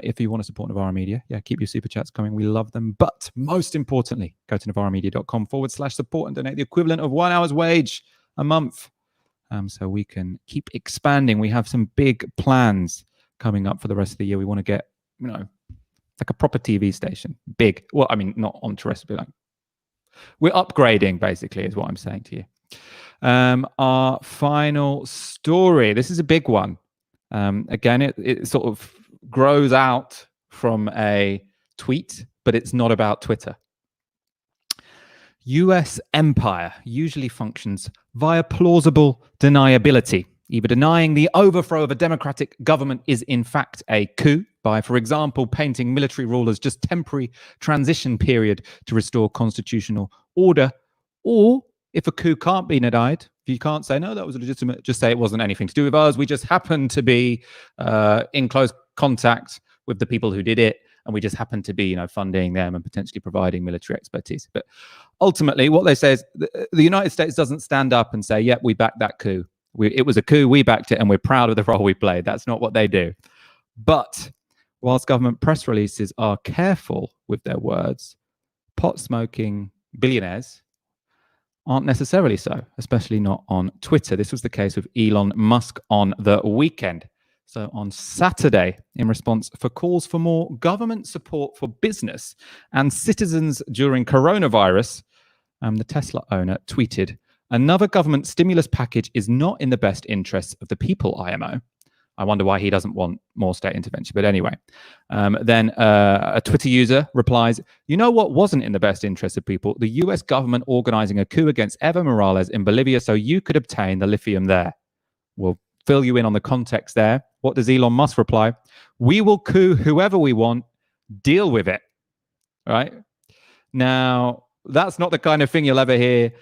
If you want to support Novara Media, yeah, keep your super chats coming. We love them. But most importantly, go to novaramedia.com/support and donate the equivalent of 1 hour's wage a month. So we can keep expanding. We have some big plans coming up for the rest of the year. We want to get, you know, like a proper TV station. Big. Well, I mean, not on terrestrial. Like, we're upgrading, basically, is what I'm saying to you. Our final story. This is a big one. Again, it sort of grows out from a tweet, but it's not about Twitter. US empire usually functions via plausible deniability, either denying the overthrow of a democratic government is in fact a coup by, for example, painting military rule as just temporary transition period to restore constitutional order, or if a coup can't be denied, if you can't say, no, that was legitimate, just say it wasn't anything to do with us. We just happened to be in close contact with the people who did it, and we just happened to be, you know, funding them and potentially providing military expertise. But ultimately, what they say is the United States doesn't stand up and say, yep, we backed that coup. It was a coup, we backed it, and we're proud of the role we played. That's not what they do. But whilst government press releases are careful with their words, pot-smoking billionaires aren't necessarily so, especially not on Twitter. This was the case with Elon Musk on the weekend. So on Saturday, in response for calls for more government support for business and citizens during coronavirus, the Tesla owner tweeted, "Another government stimulus package is not in the best interests of the people, IMO." I wonder why he doesn't want more state intervention. But anyway, then a Twitter user replies, "You know what wasn't in the best interest of people? The US government organizing a coup against Evo Morales in Bolivia so you could obtain the lithium there." We'll fill you in on the context there. What does Elon Musk reply? "We will coup whoever we want. Deal with it." Right? Now, that's not the kind of thing you'll ever hear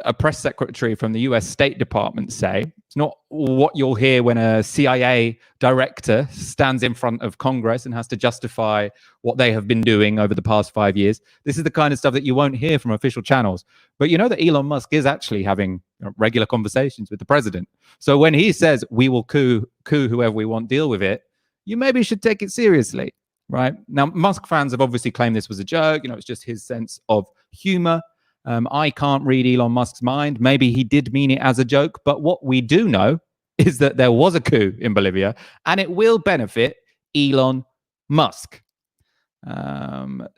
a press secretary from the US State Department say. It's not what you'll hear when a CIA director stands in front of Congress and has to justify what they have been doing over the past 5 years. This is the kind of stuff that you won't hear from official channels. But you know that Elon Musk is actually having regular conversations with the president. So when he says, "We will coup whoever we want, deal with it," you maybe should take it seriously, right? Now, Musk fans have obviously claimed this was a joke. You know, it's just his sense of humor. I can't read Elon Musk's mind. Maybe he did mean it as a joke, but what we do know is that there was a coup in Bolivia, and it will benefit Elon Musk.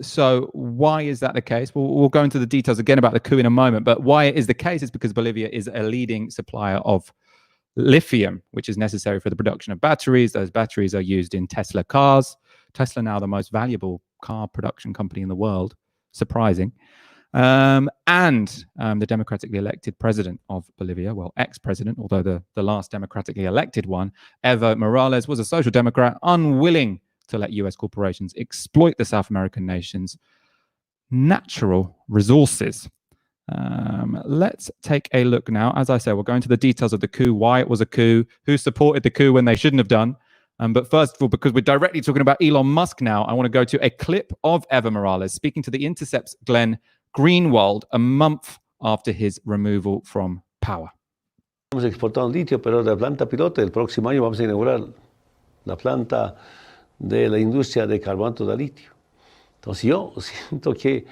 So why is that the case? We'll go into the details again about the coup in a moment, but why it is the case is because Bolivia is a leading supplier of lithium, which is necessary for the production of batteries. Those batteries are used in Tesla cars. Tesla now the most valuable car production company in the world. Surprising. And the democratically elected president of Bolivia, well, ex-president, although the last democratically elected one, Evo Morales, was a social democrat, unwilling to let US corporations exploit the South American nation's natural resources. Let's take a look now. As I say, we'll go into the details of the coup, why it was a coup, who supported the coup when they shouldn't have done. But first of all, because we're directly talking about Elon Musk now, I want to go to a clip of Evo Morales speaking to The Intercept's Glenn Greenwald a month after his removal from power. Hemos exportado litio, pero la planta piloto, el próximo año vamos a inaugurar la planta de la industria de carbonato de litio. Entonces yo siento que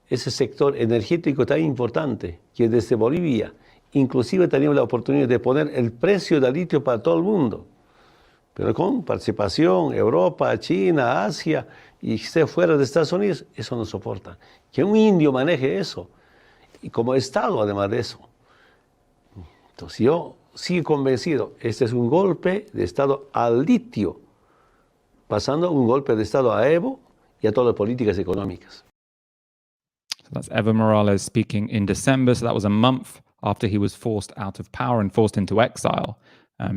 ese sector energético tan importante, que desde Bolivia, inclusive teníamos la oportunidad de poner el precio del litio para todo el mundo, pero con participación Europa, China, Asia, y esté fuera de Estados Unidos, eso no soporta. Que un indio maneje eso, y como Estado además de eso. Entonces yo sigo convencido, este es un golpe de Estado al litio, pasando un golpe de Estado a Evo y a todas las políticas económicas. So that's Evo Morales speaking in December, so that was a month after he was forced out of power and forced into exile.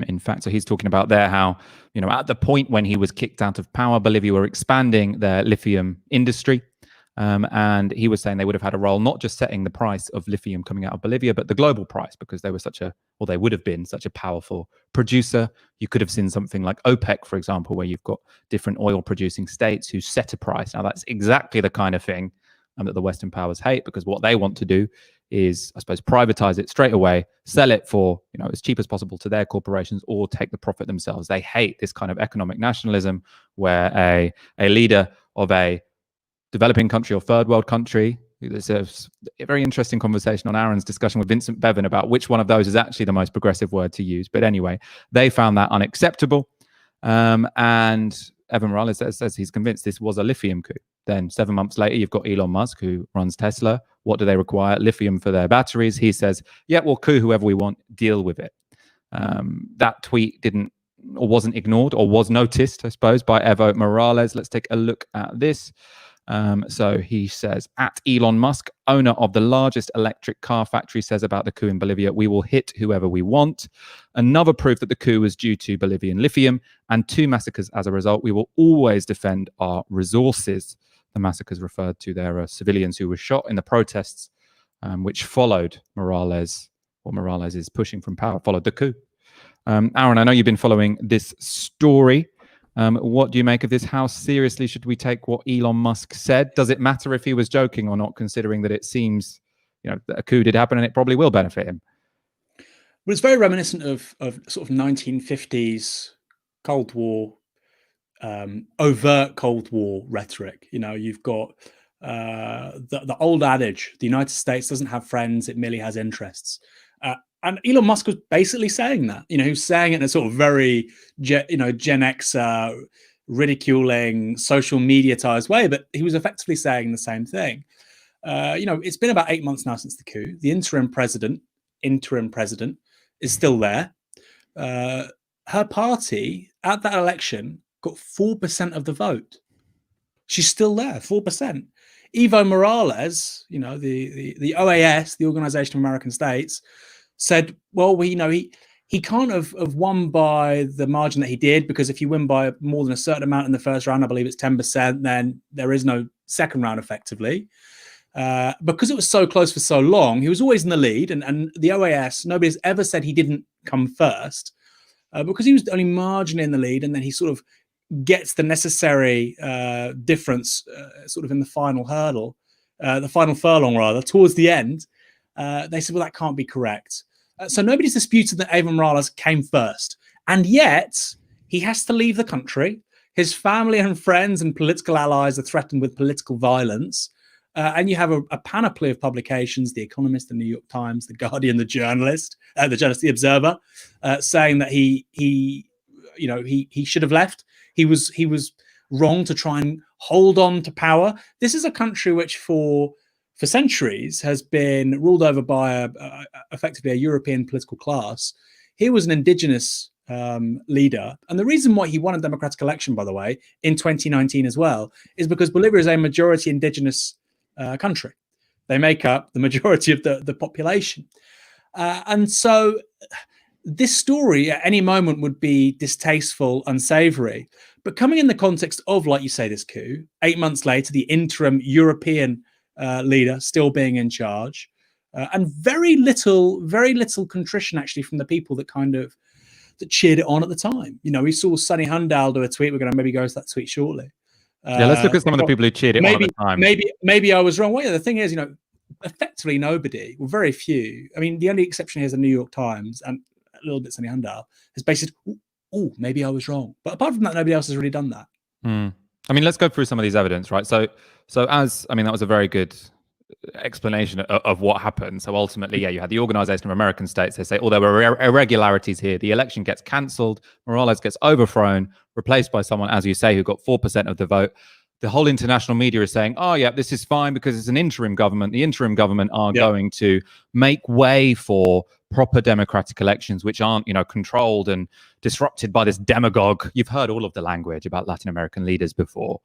In fact, so he's talking about there how, at the point when he was kicked out of power, Bolivia were expanding their lithium industry. And he was saying they would have had a role, not just setting the price of lithium coming out of Bolivia, but the global price, because they were they would have been such a powerful producer. You could have seen something like OPEC, for example, where you've got different oil producing states who set a price. Now, that's exactly the kind of thing that the Western powers hate, because what they want to do is, I suppose, privatize it straight away, sell it for, as cheap as possible to their corporations, or take the profit themselves. They hate this kind of economic nationalism where a leader of a developing country or third world country. There's a very interesting conversation on Aaron's discussion with Vincent Bevan about which one of those is actually the most progressive word to use. But anyway, they found that unacceptable. And Evan Morales says he's convinced this was a lithium coup. Then 7 months later, you've got Elon Musk, who runs Tesla. What do they require? Lithium for their batteries. He says, yeah, we'll coup whoever we want, deal with it. That tweet wasn't ignored, or was noticed, I suppose, by Evo Morales. Let's take a look at this. So he says, at Elon Musk, owner of the largest electric car factory, says about the coup in Bolivia, we will hit whoever we want. Another proof that the coup was due to Bolivian lithium, and 2 massacres as a result. We will always defend our resources. The massacres referred to there are civilians who were shot in the protests, which followed Morales, or Morales is pushing from power, followed the coup. Aaron, I know you've been following this story. What do you make of this? How seriously should we take what Elon Musk said? Does it matter if he was joking or not, considering that it seems, that a coup did happen and it probably will benefit him? Well, it's very reminiscent of sort of 1950s Cold War, overt Cold War rhetoric. You've got the old adage, the United States doesn't have friends, it merely has interests. And Elon Musk was basically saying that, he was saying it in a sort of very, Gen X ridiculing, social media-tized way, but he was effectively saying the same thing. It's been about 8 months now since the coup. The interim president is still there. Her party at that election got 4% of the vote. She's still there, 4%. Evo Morales, the OAS, the Organization of American States, said, well, he can't have won by the margin that he did, because if you win by more than a certain amount in the first round, I believe it's 10%, then there is no second round effectively. Because it was so close for so long, he was always in the lead. And the OAS, nobody's ever said he didn't come first, because he was only marginally in the lead. And then he sort of gets the necessary difference sort of in the final hurdle, the final furlong rather, towards the end. They said, well, that can't be correct. So nobody's disputed that Evo Morales came first. And yet he has to leave the country. His family and friends and political allies are threatened with political violence. And you have a panoply of publications, The Economist, The New York Times, The Guardian, The Observer, saying that he should have left. He was wrong to try and hold on to power. This is a country which for centuries has been ruled over by effectively a European political class. He was an indigenous leader. And the reason why he won a democratic election, by the way, in 2019 as well, is because Bolivia is a majority indigenous country. They make up the majority of the population. And so this story at any moment would be distasteful, unsavory. But coming in the context of, like you say, this coup, 8 months later, the interim European leader still being in charge, and very little contrition actually from the people that cheered it on at the time. We saw Sunny Hundal do a tweet. We're going to maybe go to that tweet shortly. Let's look at some of the people who cheered it on at the time. Maybe I was wrong. Well, yeah, the thing is, effectively nobody, well, very few. I mean, the only exception here is the New York Times and a little bit Sunny Hundal has basically, oh, maybe I was wrong. But apart from that, nobody else has really done that. I mean, let's go through some of these evidence, right? So that was a very good explanation of what happened. So ultimately, you had the Organization of American States. They say, there were irregularities here. The election gets cancelled. Morales gets overthrown, replaced by someone, as you say, who got 4% of the vote. The whole international media is saying, this is fine because it's an interim government. The interim government are going to make way for proper democratic elections, which aren't, controlled and disrupted by this demagogue. You've heard all of the language about Latin American leaders before.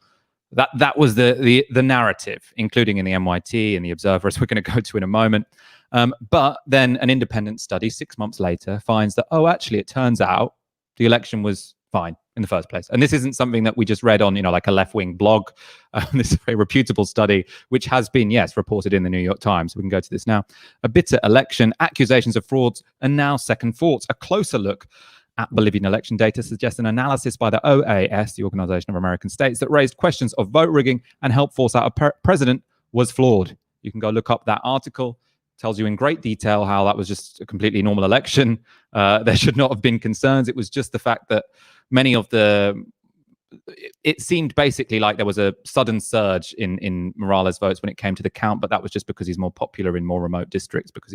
That was the narrative, including in the NYT and the Observer, as we're going to go to in a moment. But then an independent study 6 months later finds that, actually, it turns out the election was fine. in the first place. And this isn't something that we just read on, like a left-wing blog. This is a very reputable study, which has been, yes, reported in the New York Times. We can go to this now. A bitter election, accusations of frauds, and now second thoughts. A closer look at Bolivian election data suggests an analysis by the OAS, the Organization of American States, that raised questions of vote rigging and helped force out a president was flawed. You can go look up that article. Tells you in great detail how that was just a completely normal election. There should not have been concerns. It was just the fact that many of it seemed basically like there was a sudden surge in Morales' votes when it came to the count, but that was just because he's more popular in more remote districts, because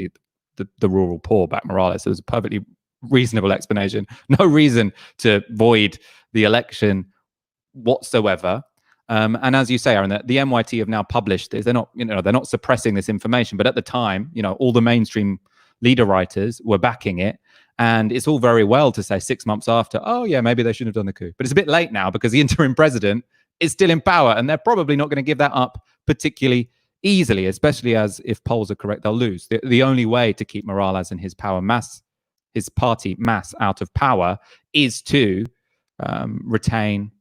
the rural poor backed Morales. So it was a perfectly reasonable explanation. No reason to void the election whatsoever. And as you say, Aaron, the NYT have now published this. They're not suppressing this information, but at the time, all the mainstream leader writers were backing it. And it's all very well to say 6 months after, oh yeah, maybe they shouldn't have done the coup. But it's a bit late now because the interim president is still in power, and they're probably not going to give that up particularly easily, especially as if polls are correct, they'll lose. The only way to keep Morales and his party mass out of power is to retain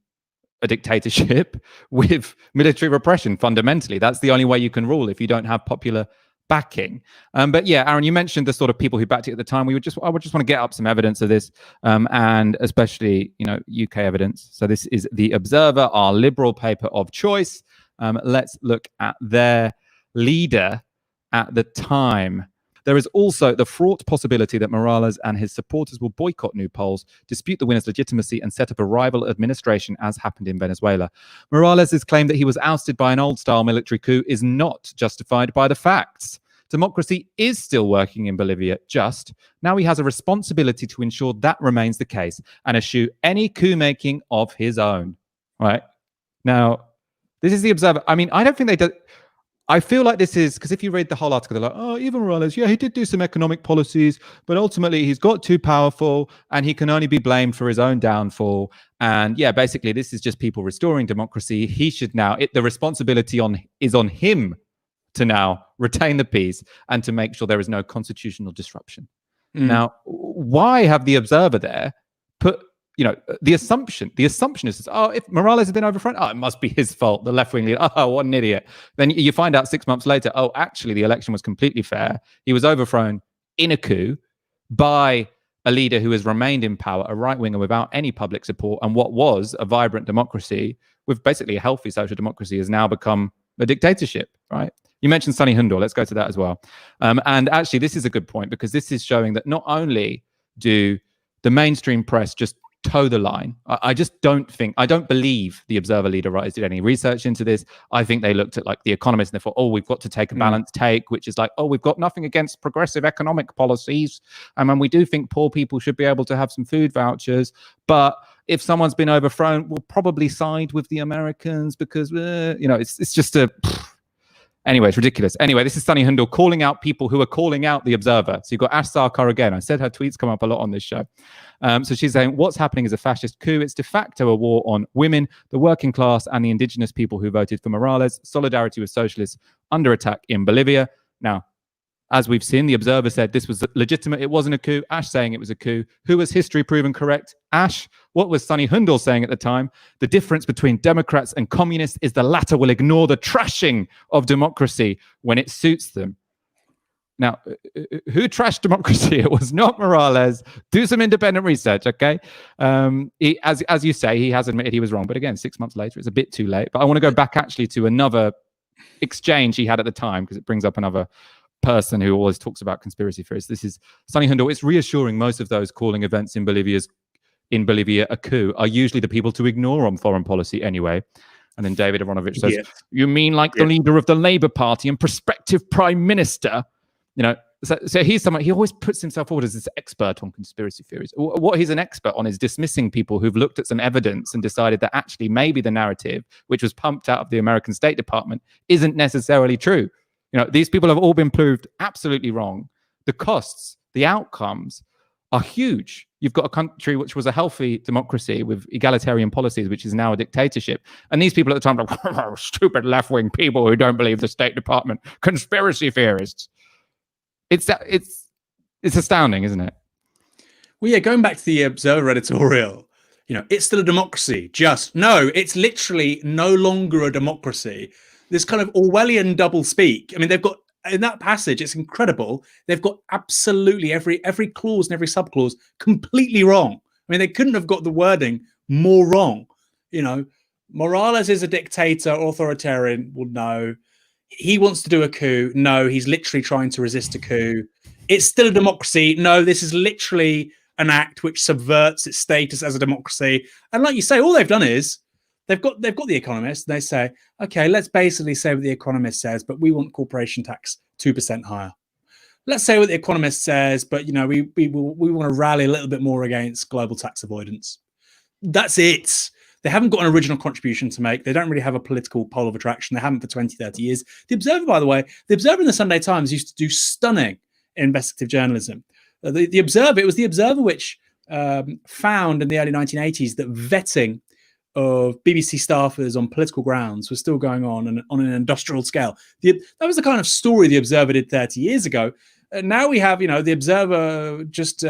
a dictatorship with military repression. Fundamentally, that's the only way you can rule if you don't have popular backing. But yeah, Aaron, you mentioned the sort of people who backed it at the time. I would just want to get up some evidence of this, and especially UK evidence. So this is The Observer, our liberal paper of choice. Let's look at their leader at the time. There is also the fraught possibility that Morales and his supporters will boycott new polls, dispute the winner's legitimacy, and set up a rival administration, as happened in Venezuela. Morales' claim that he was ousted by an old-style military coup is not justified by the facts. Democracy is still working in Bolivia, now he has a responsibility to ensure that remains the case and eschew any coup-making of his own. Right? Now, this is The Observer. I mean, I don't think they do... I feel like this is, because if you read the whole article, they're like, oh, Evo Morales, yeah, he did do some economic policies, but ultimately he's got too powerful and he can only be blamed for his own downfall. And yeah, basically this is just people restoring democracy. He should now, the responsibility is on him to now retain the peace and to make sure there is no constitutional disruption. Now, why have The Observer there put, the assumption is, oh, if Morales has been overthrown, oh, it must be his fault, the left-wing leader. Oh, what an idiot. Then you find out 6 months later, oh, actually, the election was completely fair. He was overthrown in a coup by a leader who has remained in power, a right-winger without any public support, and what was a vibrant democracy with basically a healthy social democracy has now become a dictatorship, right? You mentioned Sunny Hundor. Let's go to that as well. And actually, this is a good point, because this is showing that not only do the mainstream press just toe the line. I don't believe the Observer leader writers did any research into this. I think they looked at like The Economist and they thought, oh, we've got to take a balanced take, which is like, oh, we've got nothing against progressive economic policies. And we do think poor people should be able to have some food vouchers. But if someone's been overthrown, we'll probably side with the Americans because, it's just a... Anyway, it's ridiculous. Anyway, this is Sunny Hundor calling out people who are calling out The Observer. So you've got Ash Sarkar again. I said her tweets come up a lot on this show. So she's saying, what's happening is a fascist coup. It's de facto a war on women, the working class, and the indigenous people who voted for Morales. Solidarity with socialists under attack in Bolivia. Now, as we've seen, The Observer said this was legitimate. It wasn't a coup. Ash saying it was a coup. Who has history proven correct? Ash. What was Sunny Hundor saying at the time? The difference between Democrats and communists is the latter will ignore the trashing of democracy when it suits them. Now, who trashed democracy? It was not Morales. Do some independent research, okay? As you say, he has admitted he was wrong. But again, 6 months later, it's a bit too late. But I want to go back actually to another exchange he had at the time, because it brings up another person who always talks about conspiracy theories. This is Sunny Hundor. It's reassuring most of those calling events in Bolivia a coup are usually the people to ignore on foreign policy anyway. And then David Aronovich says, you mean like the leader of the Labour Party and prospective prime minister? So he's someone, he always puts himself forward as this expert on conspiracy theories. What he's an expert on is dismissing people who've looked at some evidence and decided that actually maybe the narrative, which was pumped out of the American State Department, isn't necessarily true. These people have all been proved absolutely wrong. The costs, the outcomes are huge. You've got a country which was a healthy democracy with egalitarian policies, which is now a dictatorship. And these people at the time are like, stupid left-wing people who don't believe the State Department, conspiracy theorists. It's astounding, isn't it? Well, yeah, going back to the Observer editorial, It's still a democracy. No, it's literally no longer a democracy. This kind of Orwellian double speak. I mean, they've got in that passage, it's incredible. They've got absolutely every clause and every subclause completely wrong. I mean, they couldn't have got the wording more wrong. Morales is a dictator, authoritarian. Well, no. He wants to do a coup. No, he's literally trying to resist a coup. It's still a democracy. No, this is literally an act which subverts its status as a democracy. And like you say, all they've done is they've got the Economist. They say, okay, let's basically say what the Economist says, but we want corporation tax 2% higher. Let's say what the Economist says, but we want to rally a little bit more against global tax avoidance. That's it. They haven't got an original contribution to make. They don't really have a political pole of attraction. They haven't for 20, 30 years. The Observer, by the way, the Observer and the Sunday Times used to do stunning investigative journalism. The Observer, it was the Observer which found in the early 1980s that vetting of BBC staffers on political grounds was still going on an industrial scale. That was the kind of story the Observer did 30 years ago. Now we have, the Observer just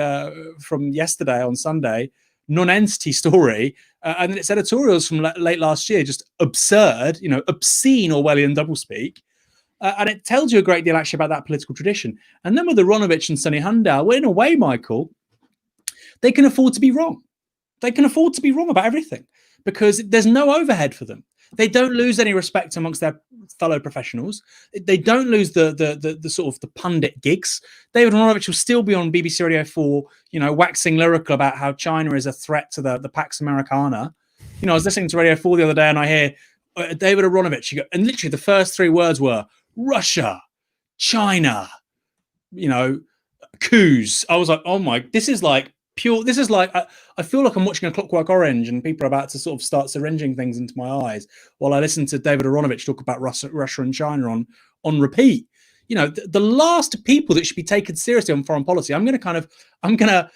from yesterday on Sunday, non-entity story, and its editorials from late last year, just absurd, obscene Orwellian doublespeak. And it tells you a great deal actually about that political tradition. And then with Aronovich and Sonny Handel, well, in a way, Michael, they can afford to be wrong. They can afford to be wrong about everything because there's no overhead for them. They don't lose any respect amongst their fellow professionals. They don't lose the sort of the pundit gigs. David Aronovich will still be on BBC Radio 4, waxing lyrical about how China is a threat to the Pax Americana. I was listening to Radio 4 the other day and I hear David Aronovich, and literally the first three words were Russia, China, coups. I was like, oh my, this is like pure. This is like, I feel like I'm watching A Clockwork Orange and people are about to sort of start syringing things into my eyes while I listen to David Aronovich talk about Russia and China on repeat. The last people that should be taken seriously on foreign policy, I'm going to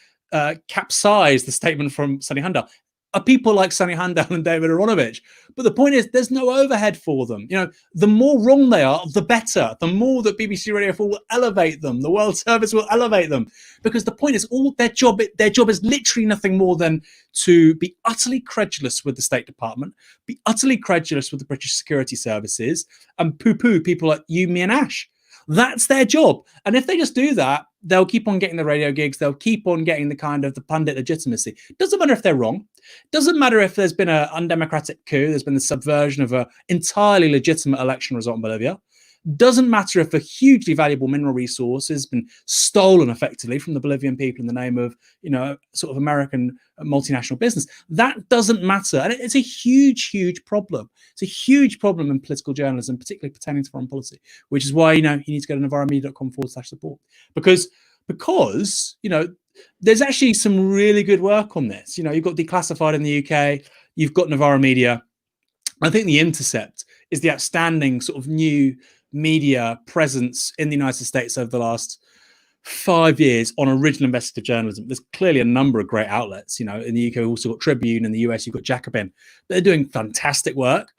capsize the statement from Sonny Handel, are people like Sonny Handel and David Aronovich. But the point is, there's no overhead for them. The more wrong they are, the better. The more that BBC Radio 4 will elevate them, the World Service will elevate them. Because the point is, all their job is literally nothing more than to be utterly credulous with the State Department, be utterly credulous with the British security services, and poo-poo people like you, me, and Ash. That's their job. And if they just do that, they'll keep on getting the radio gigs. They'll keep on getting the kind of the pundit legitimacy. Doesn't matter if they're wrong. Doesn't matter if there's been an undemocratic coup. There's been the subversion of an entirely legitimate election result in Bolivia. Doesn't matter if a hugely valuable mineral resource has been stolen effectively from the Bolivian people in the name of, sort of American multinational business. That doesn't matter. And it's a huge, huge problem. It's a huge problem in political journalism, particularly pertaining to foreign policy, which is why, you need to go to navarramedia.com/support because, there's actually some really good work on this. You've got Declassified in the UK, you've got Navarra Media. I think The Intercept is the outstanding sort of new media presence in the United States over the last 5 years on original investigative journalism. There's clearly a number of great outlets. In the UK, we've also got Tribune. In the US, you've got Jacobin. They're doing fantastic work.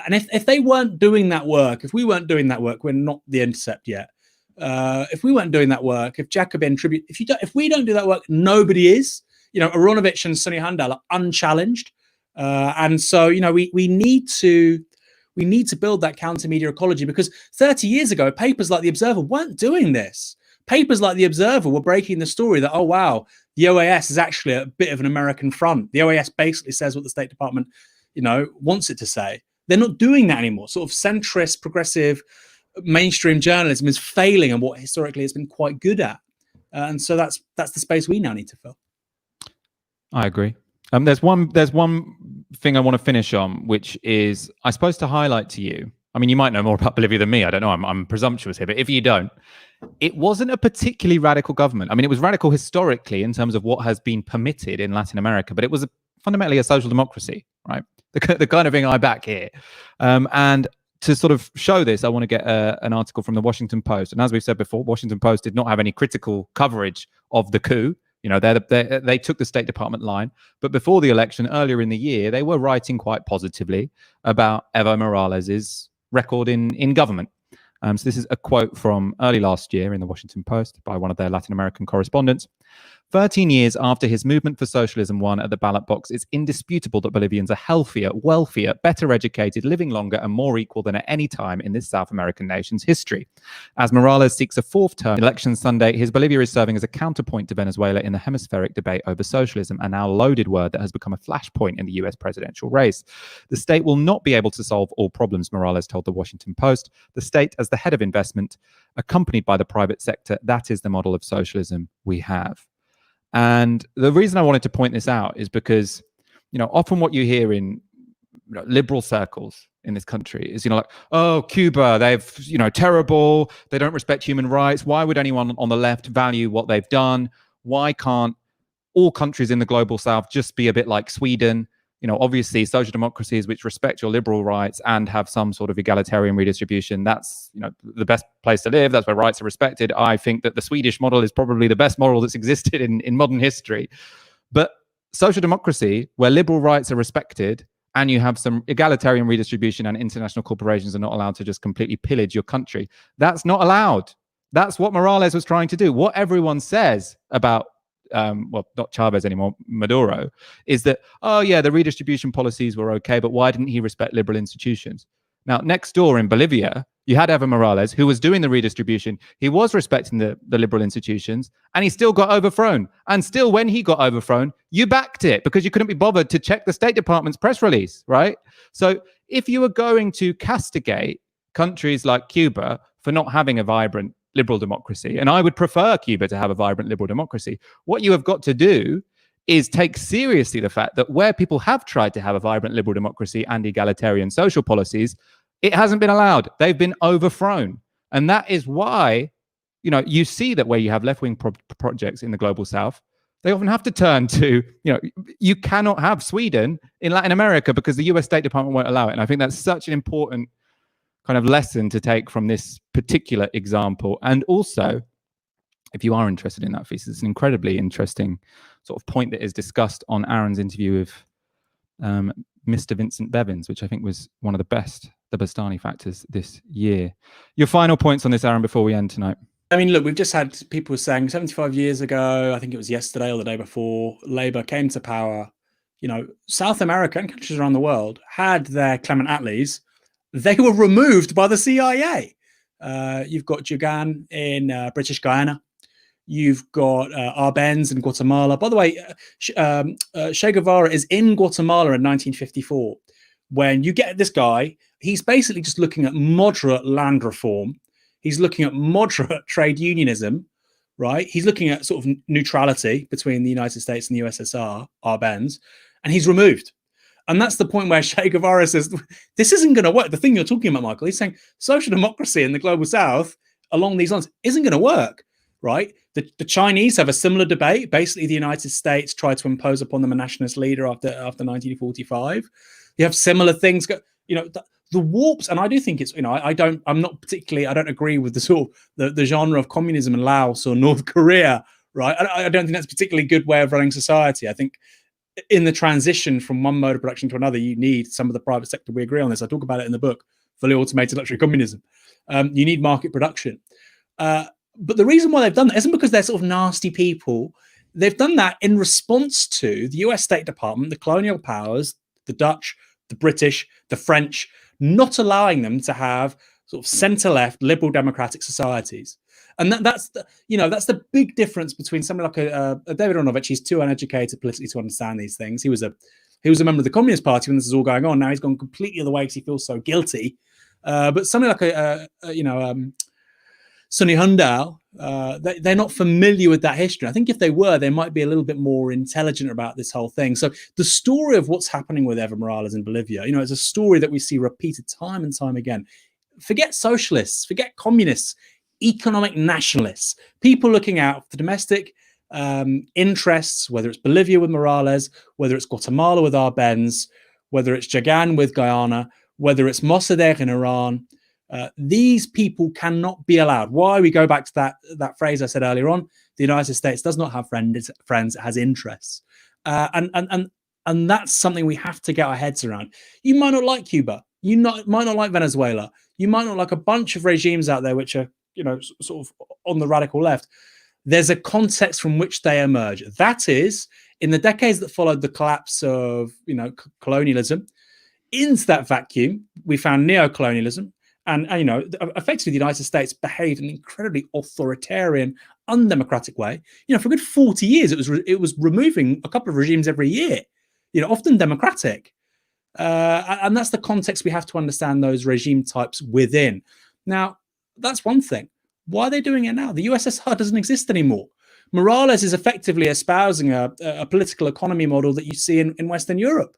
And if they weren't doing that work, if we weren't doing that work, we're not The Intercept yet. If we weren't doing that work, if Jacobin, Tribune, if we don't do that work, nobody is. Aronovich and Sonny Handel are unchallenged. And so, we need to build that counter-media ecology because 30 years ago, papers like The Observer weren't doing this. Papers like The Observer were breaking the story that, oh, wow, the OAS is actually a bit of an American front. The OAS basically says what the State Department, wants it to say. They're not doing that anymore. Sort of centrist, progressive, mainstream journalism is failing at what historically it's been quite good at. And so that's the space we now need to fill. I agree. There's one thing I want to finish on, which is, I suppose, to highlight to you. I mean, you might know more about Bolivia than me. I don't know. I'm presumptuous here, but if you don't, it wasn't a particularly radical government. I mean, it was radical historically in terms of what has been permitted in Latin America, but it was fundamentally a social democracy, right? The kind of thing I back here. And to sort of show this, I want to get an article from the Washington Post. And as we've said before, Washington Post did not have any critical coverage of the coup. They took the State Department line. But before the election, earlier in the year, they were writing quite positively about Evo Morales' record in government. So this is a quote from early last year in the Washington Post by one of their Latin American correspondents. 13 years after his movement for socialism won at the ballot box, it's indisputable that Bolivians are healthier, wealthier, better educated, living longer, and more equal than at any time in this South American nation's history. As Morales seeks a fourth term election Sunday, his Bolivia is serving as a counterpoint to Venezuela in the hemispheric debate over socialism, a now loaded word that has become a flashpoint in the US presidential race. The state will not be able to solve all problems, Morales told the Washington Post. The state, as the head of investment, accompanied by the private sector, that is the model of socialism we have. And the reason I wanted to point this out is because, often what you hear in liberal circles in this country is, like, oh, Cuba, they've, terrible. They don't respect human rights. Why would anyone on the left value what they've done? Why can't all countries in the global south just be a bit like Sweden? Obviously, social democracies which respect your liberal rights and have some sort of egalitarian redistribution, that's, the best place to live. That's where rights are respected. I think that the Swedish model is probably the best model that's existed in modern history. But social democracy, where liberal rights are respected and you have some egalitarian redistribution and international corporations are not allowed to just completely pillage your country, that's not allowed. That's what Morales was trying to do. What everyone says about not Chavez anymore, Maduro, is that, oh yeah, the redistribution policies were okay, but why didn't he respect liberal institutions? Now, next door in Bolivia, you had Evo Morales, who was doing the redistribution. He was respecting the liberal institutions, and he still got overthrown. And still, when he got overthrown, you backed it because you couldn't be bothered to check the State Department's press release, right? So if you were going to castigate countries like Cuba for not having a vibrant liberal democracy, and I would prefer Cuba to have a vibrant liberal democracy, what you have got to do is take seriously the fact that where people have tried to have a vibrant liberal democracy and egalitarian social policies, it hasn't been allowed. They've been overthrown. And that is why, you see that where you have left-wing projects in the global south, they often have to turn to, you cannot have Sweden in Latin America because the US State Department won't allow it. And I think that's such an important kind of lesson to take from this particular example. And also, if you are interested in that thesis, it's an incredibly interesting sort of point that is discussed on Aaron's interview with Mr. Vincent Bevins, which I think was one of the best, the Bastani factors this year. Your final points on this, Aaron, before we end tonight. I mean, look, we've just had people saying 75 years ago, I think it was yesterday or the day before, Labour came to power. South America and countries around the world had their Clement Attlees. They were removed by the CIA. You've got Jugan in British Guyana. You've got Arbenz in Guatemala. By the way, Che Guevara is in Guatemala in 1954. When you get this guy, he's basically just looking at moderate land reform. He's looking at moderate trade unionism, right? He's looking at sort of neutrality between the United States and the USSR, Arbenz, and he's removed. And that's the point where Che Guevara says, this isn't going to work. The thing you're talking about, Michael, he's saying social democracy in the global south along these lines isn't going to work, right? The Chinese have a similar debate. Basically, the United States tried to impose upon them a nationalist leader after 1945. You have similar things, the warps. And I do think it's, I don't agree with the sort of the genre of communism in Laos or North Korea, right? I don't think that's a particularly good way of running society. I think in the transition from one mode of production to another, you need some of the private sector. We agree on this. I talk about it in the book, Fully Automated Luxury Communism. You need market production. But the reason why they've done that isn't because they're sort of nasty people. They've done that in response to the US State Department, the colonial powers, the Dutch, the British, the French, not allowing them to have sort of centre-left liberal democratic societies. And that's the big difference between someone like a David Ronovich. He's too uneducated politically to understand these things. He was a member of the Communist Party when this is all going on. Now he's gone completely the way because he feels so guilty. But something like Sonny Hundal, they're not familiar with that history. I think if they were, they might be a little bit more intelligent about this whole thing. So the story of what's happening with Evo Morales in Bolivia, it's a story that we see repeated time and time again. Forget socialists, forget communists, economic nationalists, people looking out for domestic interests, whether it's Bolivia with Morales, whether it's Guatemala with Arbenz, whether it's Jagan with Guyana, whether it's Mossadegh in Iran. These people cannot be allowed. Why? We go back to that phrase I said earlier on. The United States does not have friends; it has interests, and that's something we have to get our heads around. You might not like Cuba. You might not like Venezuela. You might not like a bunch of regimes out there which are sort of on the radical left. there's a context from which they emerge. That is, in the decades that followed the collapse of, colonialism, into that vacuum, we found neocolonialism. And effectively, the United States behaved in an incredibly authoritarian, undemocratic way. For a good 40 years, it was removing a couple of regimes every year, often democratic. And that's the context we have to understand those regime types within. Now, that's one thing. Why are they doing it now? The USSR doesn't exist anymore. Morales is effectively espousing a political economy model that you see in Western Europe.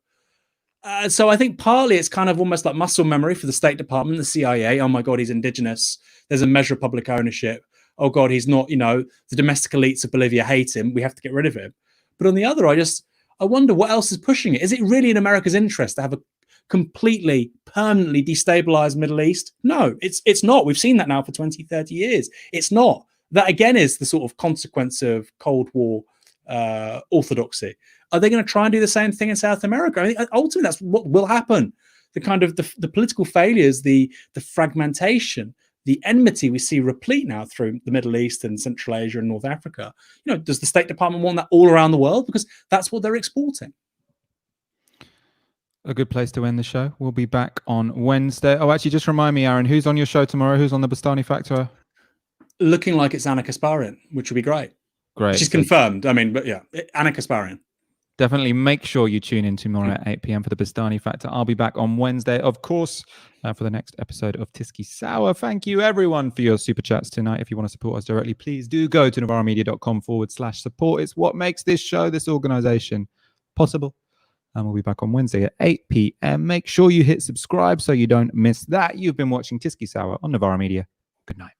So I think partly it's kind of almost like muscle memory for the State Department, the CIA. Oh my God, he's indigenous. There's a measure of public ownership. Oh God, he's not, the domestic elites of Bolivia hate him. We have to get rid of him. But on the other, I wonder what else is pushing it. Is it really in America's interest to have a completely, permanently destabilized Middle East? No, it's not. We've seen that now for 20, 30 years. It's not. That again is the sort of consequence of Cold War orthodoxy. Are they going to try and do the same thing in South America? I think ultimately that's what will happen. The kind of the political failures, the fragmentation, the enmity we see replete now through the Middle East and Central Asia and North Africa. Does the State Department want that all around the world? Because that's what they're exporting. A good place to end the show. We'll be back on Wednesday. Oh, actually, just remind me, Aaron, who's on your show tomorrow? Who's on the Bastani Factor? Looking like it's Anna Kasparian, which would be great. Great. She's confirmed. I mean, but yeah, Anna Kasparian. Definitely make sure you tune in tomorrow at 8 p.m. for the Bastani Factor. I'll be back on Wednesday, of course, for the next episode of Tysky Sour. Thank you, everyone, for your super chats tonight. If you want to support us directly, please do go to novaramedia.com/support. It's what makes this show, this organization, possible. And we'll be back on Wednesday at 8 p.m. Make sure you hit subscribe so you don't miss that. You've been watching Tysky Sour on Novara Media. Good night.